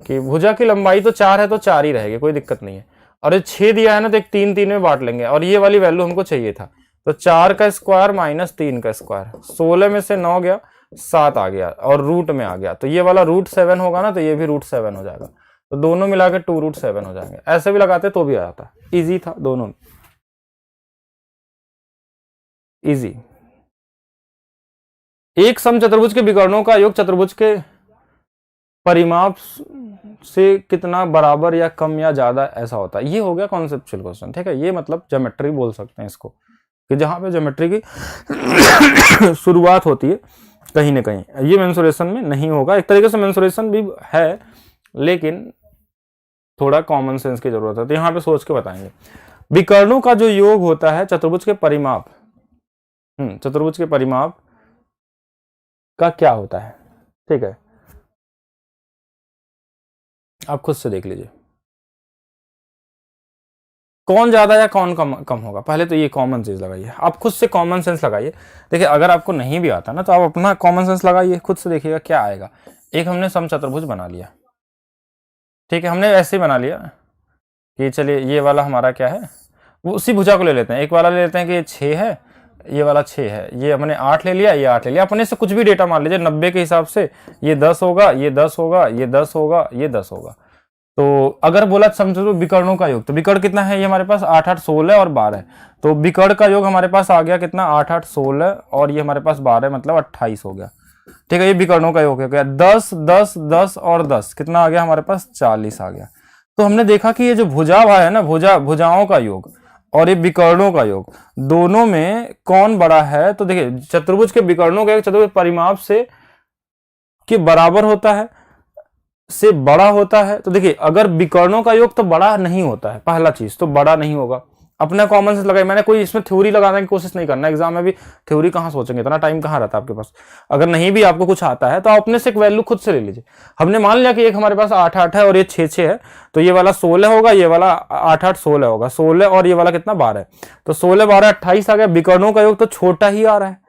कि भुजा की लंबाई तो 4 है तो 4 ही रहेगी, कोई दिक्कत नहीं है, और ये 6 दिया है ना तो एक 3 3 में बांट लेंगे, और ये वाली वैल्यू हमको चाहिए था, तो 4 का स्क्वायर माइनस 3 का स्क्वायर, 16 में से 9 गया 7 आ गया और रूट में आ गया, तो ये वाला √7 होगा ना, तो ये भी √7 हो जाएगा, तो दोनों मिला के 2√7 हो जाएंगे। ऐसे भी लगाते तो भी आ जाता, इजी था दोनों, इजी। एक समचतुर्भुज के विकर्णों का योग चतुर्भुज के परिमाप से कितना बराबर या कम या ज्यादा ऐसा होता है। ये हो गया कॉन्सेप्चुअल क्वेश्चन, ठीक है। ये मतलब ज्योमेट्री बोल सकते हैं इसको, कि जहां पे ज्योमेट्री की शुरुआत होती है कहीं ना कहीं, ये मेंसुरेशन में नहीं होगा। एक तरीके से मेंसुरेशन भी है लेकिन थोड़ा कॉमन सेंस की जरूरत है, तो यहाँ पे सोच के बताएंगे। विकर्णों का जो योग होता है चतुर्भुज के परिमाप, चतुर्भुज के परिमाप का क्या होता है, ठीक है, आप खुद से देख लीजिए कौन ज्यादा या कौन कम होगा। पहले तो ये कॉमन चीज लगाइए, आप खुद से कॉमन सेंस लगाइए। देखिए अगर आपको नहीं भी आता ना तो आप अपना कॉमन सेंस लगाइए, खुद से देखिएगा क्या आएगा। एक हमने समचतुर्भुज बना लिया, ठीक है, हमने ऐसे ही बना लिया कि चलिए ये वाला हमारा क्या है, वो उसी भुजा को ले लेते हैं। एक वाला ले लेते हैं कि 6 है, ये वाला 6 है, ये हमने 8 ले लिया, ये 8 ले लिया, अपने से कुछ भी डेटा मान लीजिए 90 के हिसाब से, ये 10 होगा, ये 10 होगा, ये 10 होगा, ये 10 होगा। तो अगर बोला समझो विकर्णों का योग, तो विकर्ण कितना है ये हमारे पास 8 8 16 और 12, तो विकर्ण का योग हमारे पास आ गया कितना 8 8 16 और ये हमारे पास 12 मतलब 28 हो गया। ठीक है, ये विकर्णों का योग हो गया। 10 10 10 और 10 कितना आ गया हमारे पास 40 आ गया। तो हमने देखा कि ये जो भुजा भाग है ना, भुजाओं का योग और ये विकर्णों का योग, दोनों में कौन बड़ा है? तो देखिए चतुर्भुज के विकर्णों का योग चतुर्भुज परिमाप से के बराबर होता है, से बड़ा होता है। तो देखिए अगर विकर्णों का योग तो बड़ा नहीं होता है, पहला चीज तो बड़ा नहीं होगा। अपना कॉमन सेंस लगाए, मैंने कोई इसमें थ्योरी लगाने की कोशिश नहीं करना, एग्जाम में भी थ्योरी कहाँ सोचेंगे, इतना टाइम कहाँ रहता है आपके पास। अगर नहीं भी आपको कुछ आता है तो आप अपने से एक वैल्यू खुद से ले लीजिए। हमने मान लिया कि एक हमारे पास 8 8 है और ये 6 6 है, तो ये वाला 16 होगा, ये वाला 8 8 16 होगा, 16 और ये वाला कितना 12 है, तो 16 12 28 आ गया। विकर्णों का योग तो छोटा ही आ रहा है,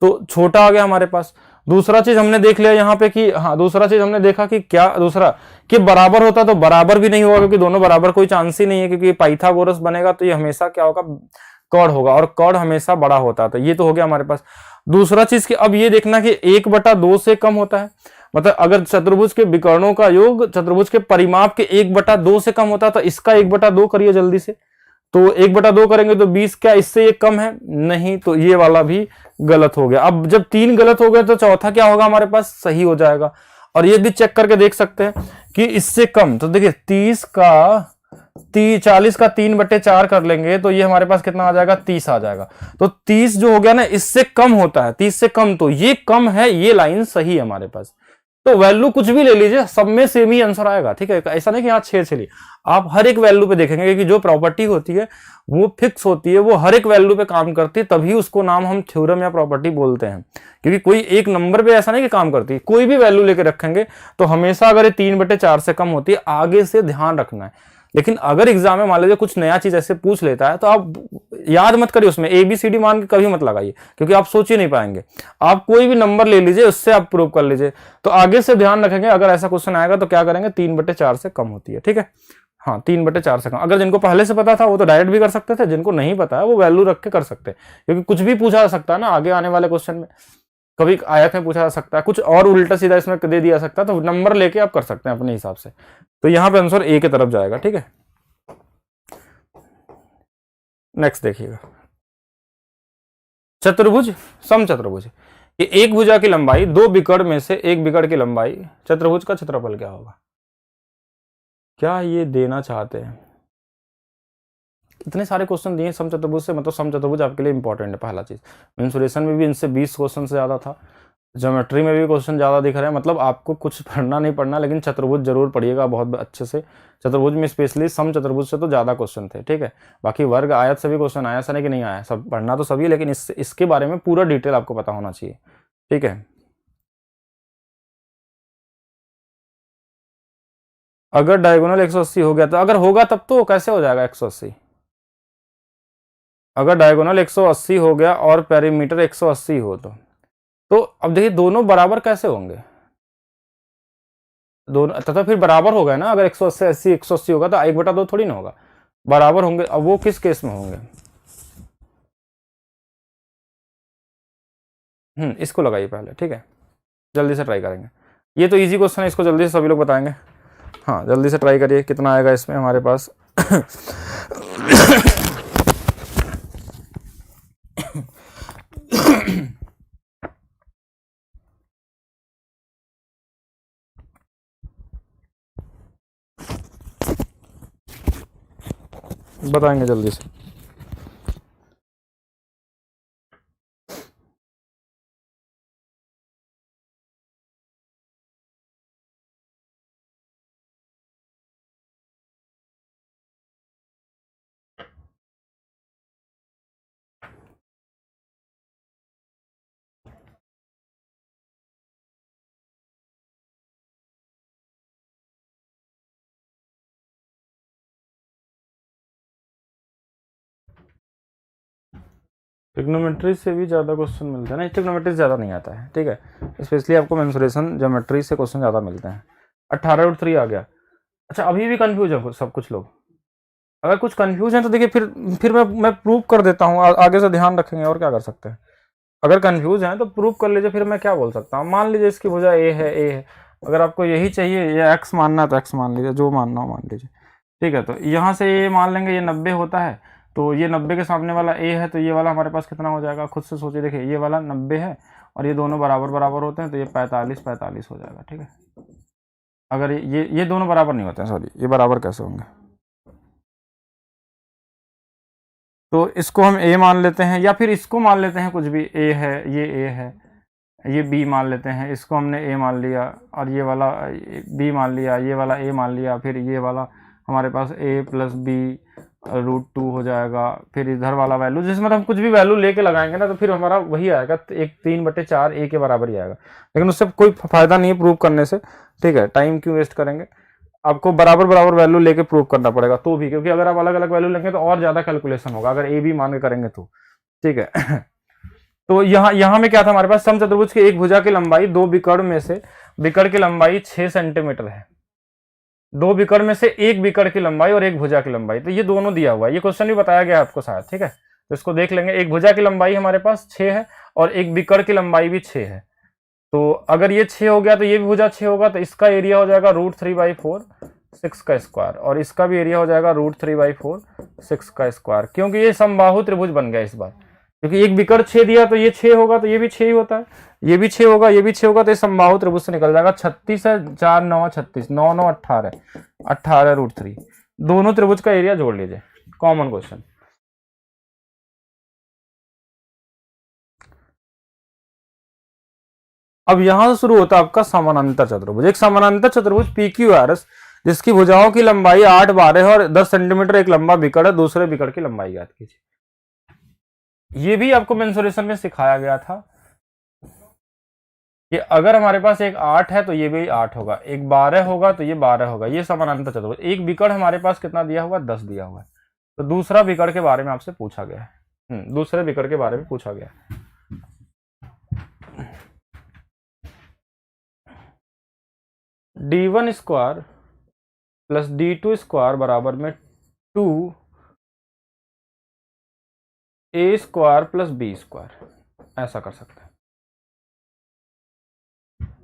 तो छोटा आ गया हमारे पास। दूसरा चीज हमने देख लिया यहाँ पे कि हाँ, दूसरा चीज हमने देखा कि क्या, दूसरा कि बराबर होता तो बराबर भी नहीं होगा, क्योंकि दोनों बराबर कोई चांस ही नहीं है, क्योंकि पाइथागोरस बनेगा तो ये हमेशा क्या होगा, कर्ण होगा, और कर्ण हमेशा बड़ा होता है। तो ये तो हो गया हमारे पास। दूसरा चीज कि अब ये देखना कि 1/2 से कम होता है, मतलब अगर चतुर्भुज के विकर्णों का योग चतुर्भुज के परिमाप के 1/2 से कम होता है, तो इसका 1/2 करिए जल्दी से। तो 1/2 करेंगे तो 20, क्या इससे ये कम है? नहीं, तो ये वाला भी गलत हो गया। अब जब 3 गलत हो गए तो चौथा क्या होगा हमारे पास, सही हो जाएगा। और ये भी चेक करके देख सकते हैं कि इससे कम, तो देखिए 40 का 3/4 कर लेंगे तो ये हमारे पास कितना आ जाएगा, 30 आ जाएगा। तो 30 जो हो गया ना, इससे कम होता है, 30 से कम, तो ये कम है, ये लाइन सही है हमारे पास। तो वैल्यू कुछ भी ले लीजिए, सब में सेम ही आंसर आएगा। ठीक है, ऐसा नहीं कि यहाँ 6 लिए, आप हर एक वैल्यू पे देखेंगे कि जो प्रॉपर्टी होती है वो फिक्स होती है, वो हर एक वैल्यू पे काम करती है, तभी उसको नाम हम थ्योरम या प्रॉपर्टी बोलते हैं। क्योंकि कोई एक नंबर पे ऐसा नहीं कि काम करती है, कोई भी वैल्यू लेके रखेंगे तो हमेशा अगर ये 3/4 से कम होती है, आगे से ध्यान रखना है। लेकिन अगर एग्जाम में मान लीजिए कुछ नया चीज ऐसे पूछ लेता है तो आप याद मत करिए, उसमें ABCD मान के कभी मत लगाइए, क्योंकि आप सोच ही नहीं पाएंगे। आप कोई भी नंबर ले लीजिए, उससे आप प्रूव कर लीजिए, तो आगे से ध्यान रखेंगे। अगर ऐसा क्वेश्चन आएगा तो क्या करेंगे, 3/4 से कम होती है। ठीक है, हाँ 3/4 से कम। अगर जिनको पहले से पता था वो तो डायरेक्ट भी कर सकते थे, जिनको नहीं पता है वो वैल्यू रख के कर सकते हैं, क्योंकि कुछ भी पूछा जा सकता है ना आगे आने वाले क्वेश्चन में। कभी आयत में पूछा जा सकता है, कुछ और उल्टा सीधा इसमें दे दिया सकता है, तो नंबर लेके आप कर सकते हैं अपने हिसाब से। तो यहाँ पे आंसर A की तरफ जाएगा। ठीक है, नेक्स्ट देखिएगा, चतुर्भुज समचतुर्भुज, ये एक भुजा की लंबाई 2 विकर्ण में से एक विकर्ण की लंबाई, चतुर्भुज का क्षेत्रफल क्या होगा? क्या ये देना चाहते हैं? इतने सारे क्वेश्चन दिए समचतुर्भुज से, मतलब समचतुर्भुज आपके लिए इंपॉर्टेंट है। पहला चीज, मेंसुरेशन में भी इनसे 20 क्वेश्चन से ज्यादा था, ज्योमेट्री में भी क्वेश्चन ज्यादा दिख रहे हैं। मतलब आपको कुछ पढ़ना नहीं पढ़ना, लेकिन चतुर्भुज जरूर पढ़िएगा बहुत अच्छे से। चतुर्भुज में स्पेशली समचतुर्भुज से तो ज्यादा क्वेश्चन थे। ठीक है, बाकी वर्ग आयत से भी क्वेश्चन आया, ऐसा नहीं कि नहीं आया, सब पढ़ना तो सभी, लेकिन इसके बारे में पूरा डिटेल आपको पता होना चाहिए। ठीक है, अगर डायगोनल 180 हो गया तो, अगर होगा तब तो कैसे हो जाएगा 180? अगर डायगोनल 180 हो गया और पेरीमीटर 180 हो तो अब देखिए दोनों बराबर कैसे होंगे, दोनों तथा फिर बराबर हो गए ना। अगर 180 180 होगा तो 1/2 थोड़ी ना होगा, बराबर होंगे। अब वो किस केस में होंगे? इसको लगाइए पहले। ठीक है, जल्दी से ट्राई करेंगे, ये तो इजी क्वेश्चन है, इसको जल्दी से सभी लोग बताएंगे। हाँ जल्दी से ट्राई करिए, कितना आएगा इसमें हमारे पास। बताएंगे जल्दी से। ट्रिग्नोमेट्री से भी ज़्यादा क्वेश्चन मिलते हैं ना, ट्रिग्नोमेट्री से ज़्यादा नहीं आता है। ठीक है, स्पेशली आपको मेंसुरेशन ज्योमेट्री से क्वेश्चन ज़्यादा मिलते हैं। 18√3 आ गया। अच्छा, अभी भी कंफ्यूज है सब कुछ लोग? अगर कुछ कंफ्यूज है तो देखिए फिर मैं प्रूव कर देता हूँ, आगे से ध्यान रखेंगे और क्या कर सकते हैं। अगर कंफ्यूज है तो प्रूव कर लीजिए, फिर मैं क्या बोल सकता हूँ। मान लीजिए इसकी भुजा ए है, ए है, अगर आपको यही चाहिए या एक्स मानना है तो एक्स मान लीजिए, जो मानना हो मान लीजिए, ठीक है। तो यहाँ से ये मान लेंगे ये 90 होता है, तो ये 90 के सामने वाला ए है, तो ये वाला हमारे पास कितना हो जाएगा, खुद से सोचिए। देखिए ये वाला 90 है और ये दोनों बराबर बराबर होते हैं, तो ये 45 हो जाएगा, ठीक है। अगर ये दोनों बराबर नहीं होते हैं, सॉरी, ये बराबर कैसे होंगे, तो इसको हम ए मान लेते हैं, या फिर इसको मान लेते हैं, कुछ भी, ए है, ये ए है, ये बी मान लेते हैं, इसको हमने ए मान लिया, और ये वाला बी मान लिया, ये वाला ए मान लिया, फिर ये वाला हमारे पास ए प्लस बी √2 हो जाएगा। फिर इधर वाला वैल्यू, जिसमें हम कुछ भी वैल्यू लेके लगाएंगे ना, तो फिर हमारा वही आएगा, एक 3/4 ए के बराबर ही आएगा। लेकिन उससे कोई फायदा नहीं है प्रूव करने से, ठीक है, टाइम क्यों वेस्ट करेंगे। आपको बराबर बराबर वैल्यू लेके प्रूव करना पड़ेगा तो भी, क्योंकि अगर आप अलग अलग वैल्यू लेंगे तो और ज्यादा कैलकुलेशन होगा, अगर ए बी मान के करेंगे तो, ठीक है। तो यहाँ में क्या था, हमारे पास समचतुर्भुज की एक भुजा की लंबाई, दो बिकड़ में से बिकड़ की लंबाई 6 सेंटीमीटर है, दो बिकड़ में से एक बिकड़ की लंबाई और एक भुजा की लंबाई, तो ये दोनों दिया हुआ है, ये क्वेश्चन भी बताया गया है आपको शायद, ठीक है। तो इसको देख लेंगे, एक भुजा की लंबाई हमारे पास 6 है और एक बिकड़ की लंबाई भी 6 है। तो अगर ये 6 हो गया तो ये भी भुजा 6 होगा, तो इसका एरिया हो जाएगा √3/4 6 का स्क्वायर, और इसका भी एरिया हो जाएगा √3/4 6 का स्क्वायर, क्योंकि ये समबाहु त्रिभुज बन गया इस बार, क्योंकि एक बिकड़ 6 दिया तो ये 6 होगा, तो ये भी 6 ही होता है, ये भी 6 होगा, ये भी 6 होगा, तो ये समबाहु त्रिभुज से निकल जाएगा। 36 है, 4 9 36, 9 9 18, 18 √3, दोनों त्रिभुज का एरिया जोड़ लीजिए, कॉमन क्वेश्चन। अब यहां से शुरू होता है आपका समानांतर चतुर्भुज। एक समानांतर चतुर्भुज PQRS जिसकी भुजाओं की लंबाई 8 12 और 10 सेंटीमीटर एक लंबा बिकड़ है, दूसरे बिकड़ की लंबाई ज्ञात कीजिए। ये भी आपको मेंसुरेशन में सिखाया गया था कि अगर हमारे पास एक 8 है तो ये भी 8 होगा, एक 12 होगा तो ये 12 होगा, ये समानांतर चतुर्भुज। एक बिकड़ हमारे पास कितना दिया हुआ, 10 दिया हुआ है, तो दूसरा बिकड़ के बारे में आपसे पूछा गया है, दूसरे बिकड़ के बारे में पूछा गया है। d1 square plus d2 square बराबर में 2a square plus b square, ऐसा कर सकते हैं।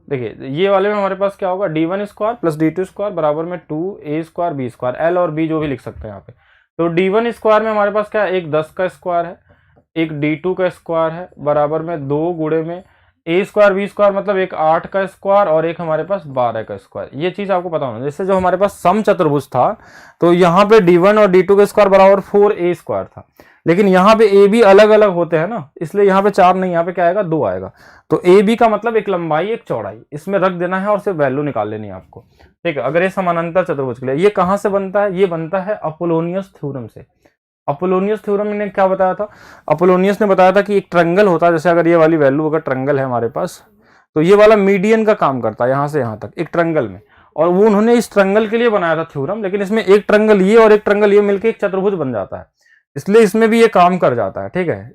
देखिए ये वाले में हमारे पास क्या होगा, d1 square plus d2 square बराबर में 2a square b square, l और b जो भी लिख सकते हैं यहाँ पे। तो d1 स्क्वायर में हमारे पास क्या है, एक 10 का स्क्वायर है, एक d2 का स्क्वायर है, बराबर में 2 गुणे में a स्क्वायर b स्क्वायर, मतलब एक 8 का स्क्वायर और एक हमारे पास 12 का स्क्वायर। ये चीज आपको पता होना, जैसे जो हमारे पास सम चतुर्भुज था तो यहाँ पे d1 और d2 का स्क्वायर बराबर 4a स्क्वायर था, लेकिन यहाँ पे ए बी अलग अलग होते हैं ना, इसलिए यहाँ पे 4 नहीं, यहाँ पे क्या आएगा, 2 आएगा। तो ए बी का मतलब एक लंबाई एक चौड़ाई, इसमें रख देना है और सिर्फ वैल्यू निकाल लेनी है आपको, ठीक है। अगर ये समानांतर चतुर्भुज के लिए, ये कहाँ से बनता है, ये बनता है अपोलोनियस थ्योरम से। अपोलोनियस थ्योरम ने क्या बताया था, अपोलोनियस ने बताया था कि एक ट्रायंगल होता है, जैसे अगर ये वाली वैल्यू अगर ट्रायंगल है हमारे पास, तो ये वाला मीडियन का काम करता है यहाँ से यहाँ तक एक ट्रायंगल में, और वो उन्होंने इस ट्रायंगल के लिए बनाया था थ्योरम, लेकिन इसमें एक ट्रायंगल ये और एक ट्रायंगल ये मिलकर एक चतुर्भुज बन जाता है, इसलिए इसमें भी ये काम कर जाता है, ठीक है।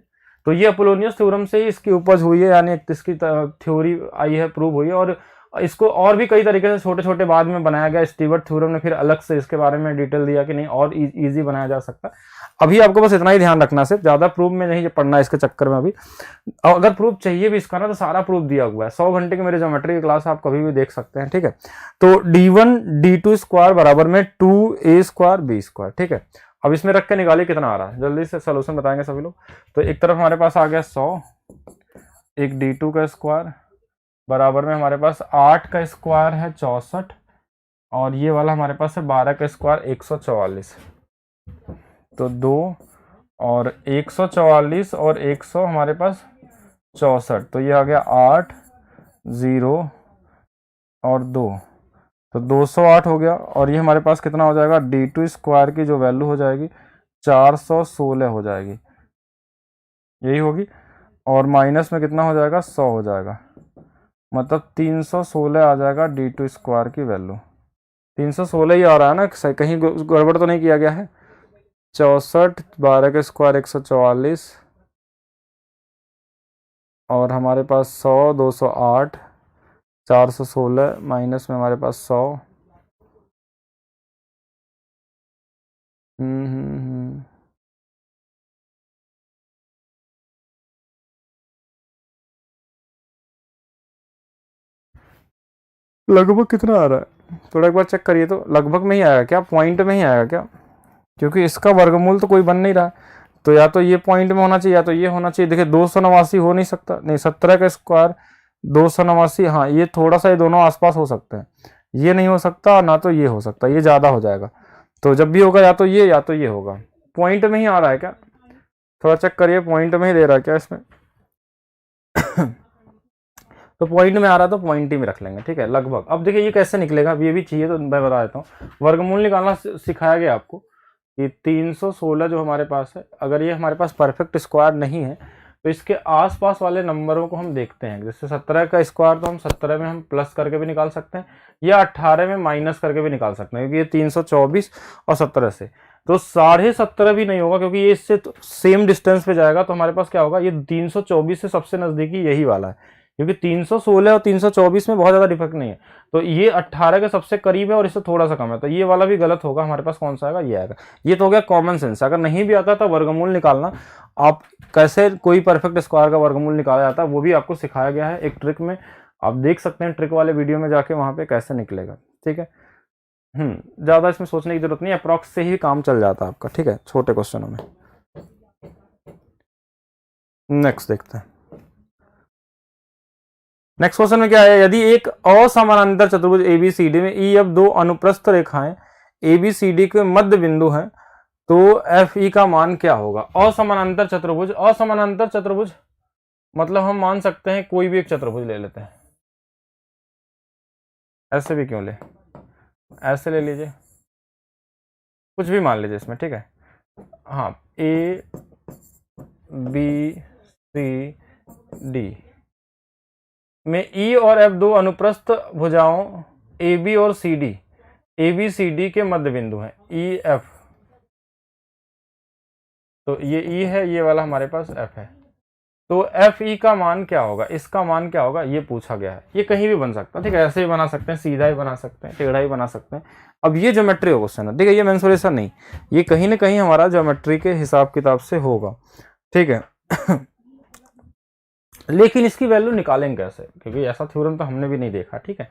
तो ये अपोलोनियस थ्योरम से ही इसकी उपज हुई है, यानी इसकी थ्योरी आई है, प्रूव हुई है, और इसको और भी कई तरीके से छोटे छोटे बाद में बनाया गया। स्टीवर्ट थ्योरम ने फिर अलग से इसके बारे में डिटेल दिया कि नहीं और इजी बनाया जा सकता है। अभी आपको बस इतना ही ध्यान रखना, सिर्फ ज्यादा प्रूफ में नहीं पढ़ना इसके चक्कर में। अभी अगर प्रूफ चाहिए भी इसका ना, तो सारा प्रूफ दिया हुआ है, 100 घंटे की मेरे ज्योमेट्री की क्लास आप कभी भी देख सकते हैं, ठीक है। तो d1 d2 स्क्वायर बराबर में 2a स्क्वायर b स्क्वायर, ठीक है। अब इसमें रख के निकालिए कितना आ रहा है, जल्दी से सोल्यूशन बताएंगे सभी लोग। तो एक तरफ हमारे पास आ गया 100, एक d2 का स्क्वायर बराबर में हमारे पास 8 का स्क्वायर है 64, और ये वाला हमारे पास है 12 का स्क्वायर 144, तो 2 और 144 और 100 हमारे पास 64, तो ये आ गया 8 0 और 2, तो 208 हो गया। और ये हमारे पास कितना हो जाएगा, d2 स्क्वायर की जो वैल्यू हो जाएगी 416 हो जाएगी, यही होगी, और माइनस में कितना हो जाएगा, 100 हो जाएगा, मतलब 316 आ जाएगा d2 स्क्वायर की वैल्यू। 316 ही आ रहा है ना, कहीं गड़बड़ तो नहीं किया गया है। 64 12 के स्क्वायर 144, और हमारे पास 100 208 416 माइनस में हमारे पास 100 हम्म। लगभग कितना आ रहा है थोड़ा एक बार चेक करिए, तो लगभग में ही आएगा क्या, पॉइंट में ही आएगा क्या? क्योंकि इसका वर्गमूल तो कोई बन नहीं रहा, तो या तो ये पॉइंट में होना चाहिए या तो ये होना चाहिए। देखिए 289 हो नहीं सकता, नहीं 17 का स्क्वायर 289, हाँ ये थोड़ा सा, ये दोनों आसपास हो सकते हैं, ये नहीं हो सकता ना तो ये हो सकता, ये ज्यादा हो जाएगा। तो जब भी होगा या तो ये या तो ये होगा। पॉइंट में ही आ रहा है क्या, थोड़ा चेक करिए, पॉइंट में ही दे रहा है क्या इसमें? तो पॉइंट में आ रहा है तो पॉइंट ही में रख लेंगे, ठीक है लगभग। अब देखिए ये कैसे निकलेगा, ये भी चाहिए तो मैं बता देता हूँ। वर्गमूल निकालना सिखाया गया आपको कि 316 जो हमारे पास है, अगर ये हमारे पास परफेक्ट स्क्वायर नहीं है तो इसके आसपास वाले नंबरों को हम देखते हैं। जैसे 17 का स्क्वायर तो हम 17 में हम प्लस करके भी निकाल सकते हैं या 18 में माइनस करके भी निकाल सकते हैं, क्योंकि ये 324 और 17 से तो 17.5 भी नहीं होगा, क्योंकि ये इससे तो सेम डिस्टेंस पे जाएगा। तो हमारे पास क्या होगा, ये 324 से सबसे नजदीकी यही वाला है, क्योंकि 316 और 324 में बहुत ज्यादा डिफरेंस नहीं है। तो ये 18 के सबसे करीब है और इससे थोड़ा सा कम है, तो ये वाला भी गलत होगा। हमारे पास कौन सा आएगा, ये आएगा। ये तो हो गया कॉमन सेंस। अगर नहीं भी आता तो वर्गमूल निकालना, आप कैसे कोई परफेक्ट स्क्वायर का वर्गमूल निकाला जाता है वो भी आपको सिखाया गया है एक ट्रिक में, आप देख सकते हैं ट्रिक वाले वीडियो में जाके, वहां पे कैसे निकलेगा, ठीक है। ज्यादा इसमें सोचने की जरूरत नहीं है, अप्रॉक्स से ही काम चल जाता है आपका, ठीक है, छोटे क्वेश्चनों में। नेक्स्ट देखते हैं। नेक्स्ट क्वेश्चन में क्या है, यदि एक असमानांतर चतुर्भुज एबीसीडी में ई एफ दो अनुप्रस्थ रेखाएं एबीसीडी के मध्य बिंदु हैं तो एफ ई का मान क्या होगा? असमानांतर चतुर्भुज, असमानांतर चतुर्भुज मतलब हम मान सकते हैं कोई भी एक चतुर्भुज ले लेते हैं। ऐसे भी क्यों ले, ऐसे ले लीजिए, कुछ भी मान लीजिए इसमें, ठीक है। हाँ, ए बी सी डी में ई और एफ दो अनुप्रस्थ भुजाओं ए बी और C D, A B C D के मध्य बिंदु हैं ई एफ। तो ये ई है, ये वाला हमारे पास एफ है। तो एफ ई का मान क्या होगा, इसका मान क्या होगा, ये पूछा गया है। ये कहीं भी बन सकता है, ठीक है, ऐसे ही बना सकते हैं, सीधा ही बना सकते हैं, टेढ़ा ही बना सकते हैं। अब ये ज्योमेट्री क्वेश्चन है, ठीक है, ये मेंसुरेशन नहीं, ये कहीं ना कहीं हमारा ज्योमेट्री के हिसाब किताब से होगा, ठीक है। लेकिन इसकी वैल्यू निकालेंगे कैसे, क्योंकि ऐसा थ्योरम तो हमने भी नहीं देखा, ठीक है।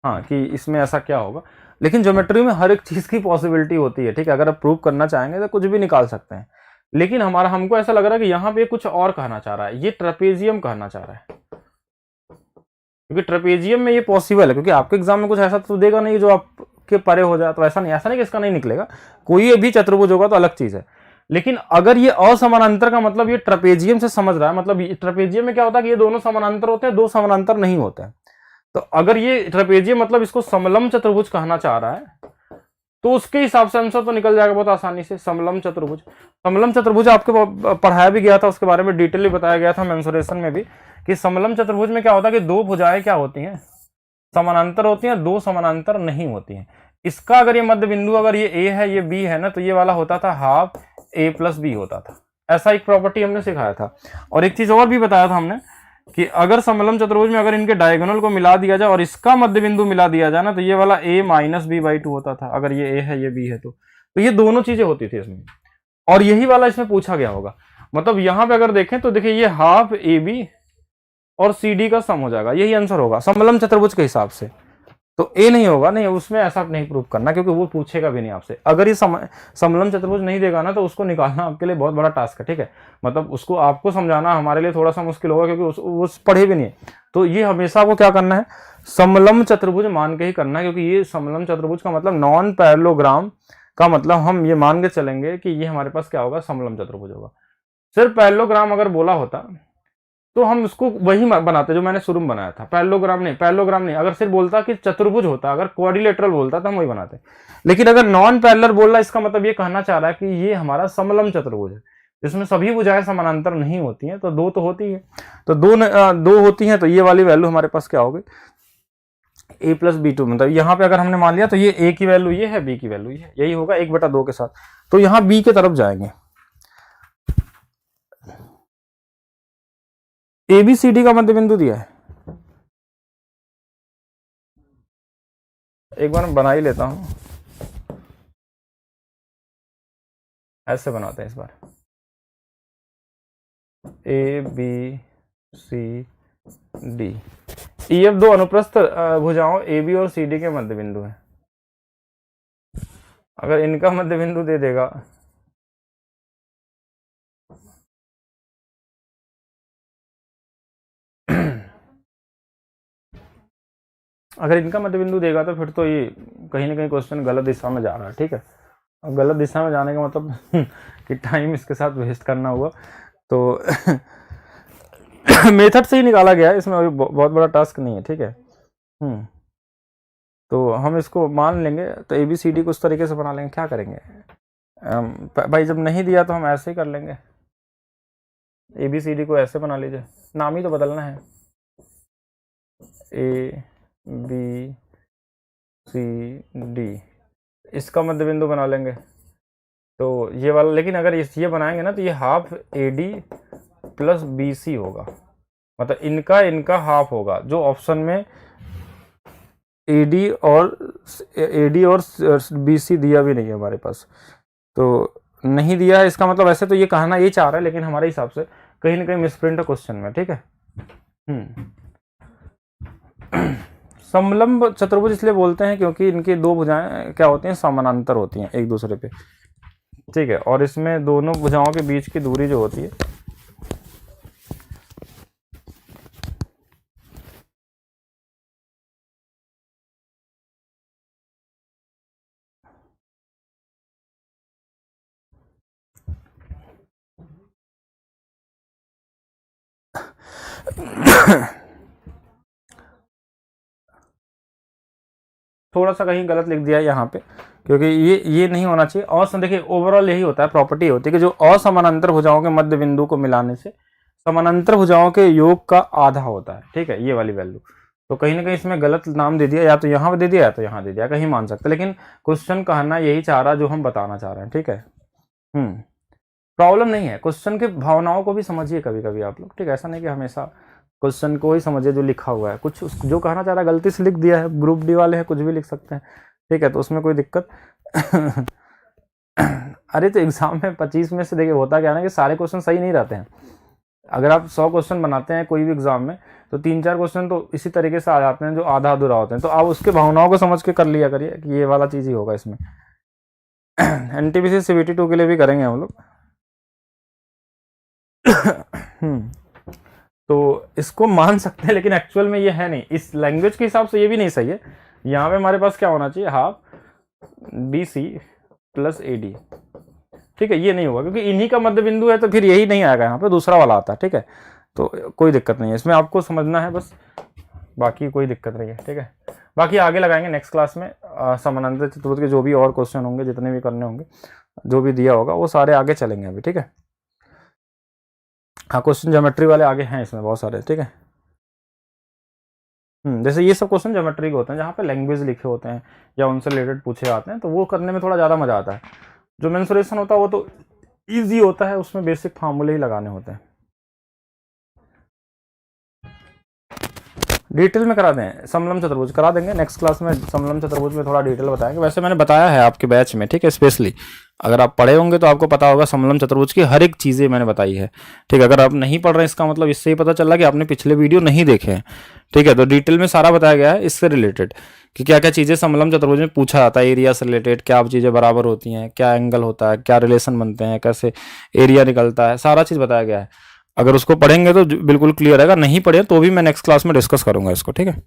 हाँ कि इसमें ऐसा क्या होगा, लेकिन ज्योमेट्री में हर एक चीज की पॉसिबिलिटी होती है, ठीक है। अगर आप प्रूव करना चाहेंगे तो कुछ भी निकाल सकते हैं, लेकिन हमको ऐसा लग रहा है कि यहाँ पे कुछ और कहना चाह रहा है, ये ट्रेपेजियम कहना चाह रहा है, क्योंकि ट्रेपेजियम में ये पॉसिबल है। क्योंकि आपके एग्जाम में कुछ ऐसा तो देगा नहीं जो आपके परे हो जाए, तो ऐसा नहीं कि इसका नहीं निकलेगा, कोई भी चतुर्भुज होगा तो अलग चीज है। लेकिन अगर ये असमानांतर का मतलब ये ट्रेपेजियम से समझ रहा है, मतलब ट्रेपेजियम में क्या होता है कि ये दोनों समानांतर होते हैं, दो समानांतर नहीं होते हैं। तो अगर ये ट्रेपेजियम मतलब इसको समलम चतुर्भुज कहना चाह रहा है, तो उसके हिसाब से आंसर तो निकल जाएगा बहुत आसानी से। समलम चतुर्भुज, समलम चतुर्भुज आपके पढ़ाया भी गया था, उसके बारे में डिटेल बताया गया था मेंसुरेशन में भी, कि समलम चतुर्भुज में क्या होता है कि दो भुजाएं क्या होती हैं, समानांतर होती हैं, दो समानांतर नहीं होती हैं। इसका अगर ये मध्य बिंदु, अगर ये ए है ये बी है ना, तो ये वाला होता था हाफ ए प्लस बी होता था। ऐसा एक प्रॉपर्टी हमने सिखाया था। और एक चीज और भी बताया था हमने कि अगर समलम चतुर्भुज में अगर इनके डायगोनल को मिला दिया जाए और इसका मध्य बिंदु मिला दिया जाए ना, तो ये वाला a minus B by two होता था। अगर ये a है ये b है तो ये दोनों चीजें होती थी इसमें, और यही वाला इसमें पूछा गया होगा। मतलब यहां पे अगर देखें तो देखिए ये हाफ ए बी और सी डी का सम हो जाएगा, यही आंसर होगा समलम चतुर्भुज के हिसाब से। तो ए नहीं होगा, नहीं उसमें ऐसा नहीं प्रूव करना, क्योंकि वो पूछेगा भी नहीं आपसे। अगर ये समलम चतुर्भुज नहीं देगा ना, तो उसको निकालना आपके लिए बहुत बड़ा टास्क है, ठीक है। मतलब उसको आपको समझाना हमारे लिए थोड़ा सा मुश्किल होगा, क्योंकि वो पढ़े भी नहीं है। तो ये हमेशा आपको क्या करना है, समलम चतुर्भुज मान के ही करना है, क्योंकि ये समलम चतुर्भुज का मतलब नॉन पैरेललोग्राम का मतलब हम ये मान के चलेंगे कि ये हमारे पास क्या होगा, समलम चतुर्भुज होगा। सिर्फ पैरेललोग्राम अगर बोला होता तो हम उसको वही बनाते जो मैंने शुरू में बनाया था, पैरेललोग्राम नहीं। अगर सिर्फ बोलता कि चतुर्भुज होता, अगर क्वाड्रिलेटरल बोलता तो हम वही बनाते। लेकिन अगर नॉन पैरेलल बोल रहा, इसका मतलब ये कहना चाह रहा है कि ये हमारा समलम चतुर्भुज है, जिसमें सभी भुजाएं समानांतर नहीं होती हैं। तो दो तो होती है, तो दो होती हैं, तो ये वाली वैल्यू हमारे पास क्या होगी, a प्लस बी टू। मतलब यहाँ पे अगर हमने मान लिया तो ये a की वैल्यू ये है, b की वैल्यू ये है, यही होगा 1/2 के साथ। तो यहाँ b की तरफ जाएंगे। ABCD का मध्य बिंदु दिया है, एक बार मैं बना ही लेता हूं। ऐसे बनाते हैं इस बार, A B C D. EF दो अनुप्रस्थ भुजाओं AB और CD के मध्य बिंदु है। अगर इनका मध्य बिंदु दे देगा, अगर इनका मध्य बिंदु देगा तो फिर तो ये कहीं ना कहीं क्वेश्चन गलत दिशा में जा रहा है, ठीक है। और गलत दिशा में जाने का मतलब कि टाइम इसके साथ वेस्ट करना हुआ, तो मेथड से ही निकाला गया है, इसमें अभी बहुत बड़ा टास्क नहीं है, ठीक है। तो हम इसको मान लेंगे, तो ABCD को उस तरीके से बना लेंगे। क्या करेंगे भाई, जब नहीं दिया तो हम ऐसे ही कर लेंगे, ABCD को ऐसे बना लीजिए, नाम ही तो बदलना है, ABCD, इसका मध्य बिंदु बना लेंगे तो ये वाला। लेकिन अगर ये बनाएंगे ना तो ये हाफ AD प्लस BC होगा, मतलब इनका हाफ होगा, जो ऑप्शन में AD और BC दिया भी नहीं है हमारे पास, तो नहीं दिया है। इसका मतलब ऐसे तो ये कहना ये चाह रहा है, लेकिन हमारे हिसाब से कहीं ना कहीं मिसप्रिंट है क्वेश्चन में, ठीक है। समलंब चतुर्भुज इसलिए बोलते हैं क्योंकि इनकी दो भुजाएं क्या होती हैं, समानांतर होती हैं एक दूसरे पे, ठीक है। और इसमें दोनों भुजाओं के बीच की दूरी जो होती है थोड़ा सा कहीं गलत लिख दिया है यहाँ पे, क्योंकि ये नहीं होना चाहिए। देखिए ओवरऑल यही होता है, प्रॉपर्टी होती है कि जो असमानांतर भुजाओं के मध्य बिंदु को मिलाने से समानांतर भुजाओं के योग का आधा होता है, ठीक है, ये वाली वैल्यू। तो कहीं ना कहीं इसमें गलत नाम दे दिया, या तो यहाँ पे दे दिया या तो यहाँ दे दिया, कहीं मान सकते, लेकिन क्वेश्चन कहना यही चाह रहा जो हम बताना चाह रहे हैं, ठीक है। प्रॉब्लम नहीं है, क्वेश्चन के भावनाओं को भी समझिए कभी कभी आप लोग, ठीक है। ऐसा नहीं कि हमेशा क्वेश्चन को ही समझिए जो लिखा हुआ है, कुछ जो कहना चाह रहा है गलती से लिख दिया है, ग्रुप डी वाले हैं कुछ भी लिख सकते हैं, ठीक है, तो उसमें कोई दिक्कत अरे तो एग्जाम में 25 में से देखिए होता क्या है ना कि सारे क्वेश्चन सही नहीं रहते हैं। अगर आप 100 क्वेश्चन बनाते हैं कोई भी एग्जाम में, तो 3-4 क्वेश्चन तो इसी तरीके से आ जाते हैं जो आधा अधूरा होते हैं, तो आप उसके भावनाओं को समझ के कर लिया करिए कि ये वाला चीज ही होगा इसमें। NTPC CBT 2 के लिए भी करेंगे हम लोग। तो इसको मान सकते हैं, लेकिन एक्चुअल में ये है नहीं, इस लैंग्वेज के हिसाब से ये भी नहीं सही है। यहाँ पे हमारे पास क्या होना चाहिए, हाफ BC प्लस AD, ठीक है, ये नहीं होगा क्योंकि इन्हीं का मध्य बिंदु है, तो फिर यही नहीं आएगा, यहाँ पे दूसरा वाला आता है, ठीक है। तो कोई दिक्कत नहीं है इसमें, आपको समझना है बस, बाकी कोई दिक्कत नहीं है, ठीक है। बाकी आगे लगाएंगे नेक्स्ट क्लास में समानांतर चतुर्भुज के जो भी और क्वेश्चन होंगे, जितने भी करने होंगे, जो भी दिया होगा वो सारे आगे चलेंगे अभी, ठीक है। हाँ, क्वेश्चन ज्योमेट्री वाले आगे हैं इसमें बहुत सारे, ठीक है। जैसे ये सब क्वेश्चन ज्योमेट्री के होते हैं, जहाँ पे लैंग्वेज लिखे होते हैं या उनसे रिलेटेड पूछे जाते हैं, तो वो करने में थोड़ा ज़्यादा मजा आता है। जो मेंसुरेशन होता है वो तो ईजी होता है, उसमें बेसिक फार्मूले ही लगाने होते हैं। डिटेल में करा दें, समलंब चतुर्भुज करा देंगे नेक्स्ट क्लास में, समलंब चतुर्भुज में थोड़ा डिटेल बताएंगे। वैसे मैंने बताया है आपके बैच में, ठीक है, स्पेशली अगर आप पढ़े होंगे तो आपको पता होगा, समलंब चतुर्भुज की हर एक चीज़ें मैंने बताई है, ठीक है। अगर आप नहीं पढ़ रहे हैं इसका मतलब इससे ही पता चला कि आपने पिछले वीडियो नहीं देखे हैं, ठीक है। तो डिटेल में सारा बताया गया है इससे रिलेटेड कि क्या क्या चीज़ें समलंब चतुर्भुज में पूछा जाता है, एरिया से रिलेटेड, क्या चीज़ें बराबर होती हैं, क्या एंगल होता है, क्या रिलेशन बनते हैं, कैसे एरिया निकलता है, सारा चीज़ बताया गया है। अगर उसको पढ़ेंगे तो बिल्कुल क्लियर रहेगा, नहीं पढ़े तो भी मैं नेक्स्ट क्लास में डिस्कस करूंगा इसको, ठीक है।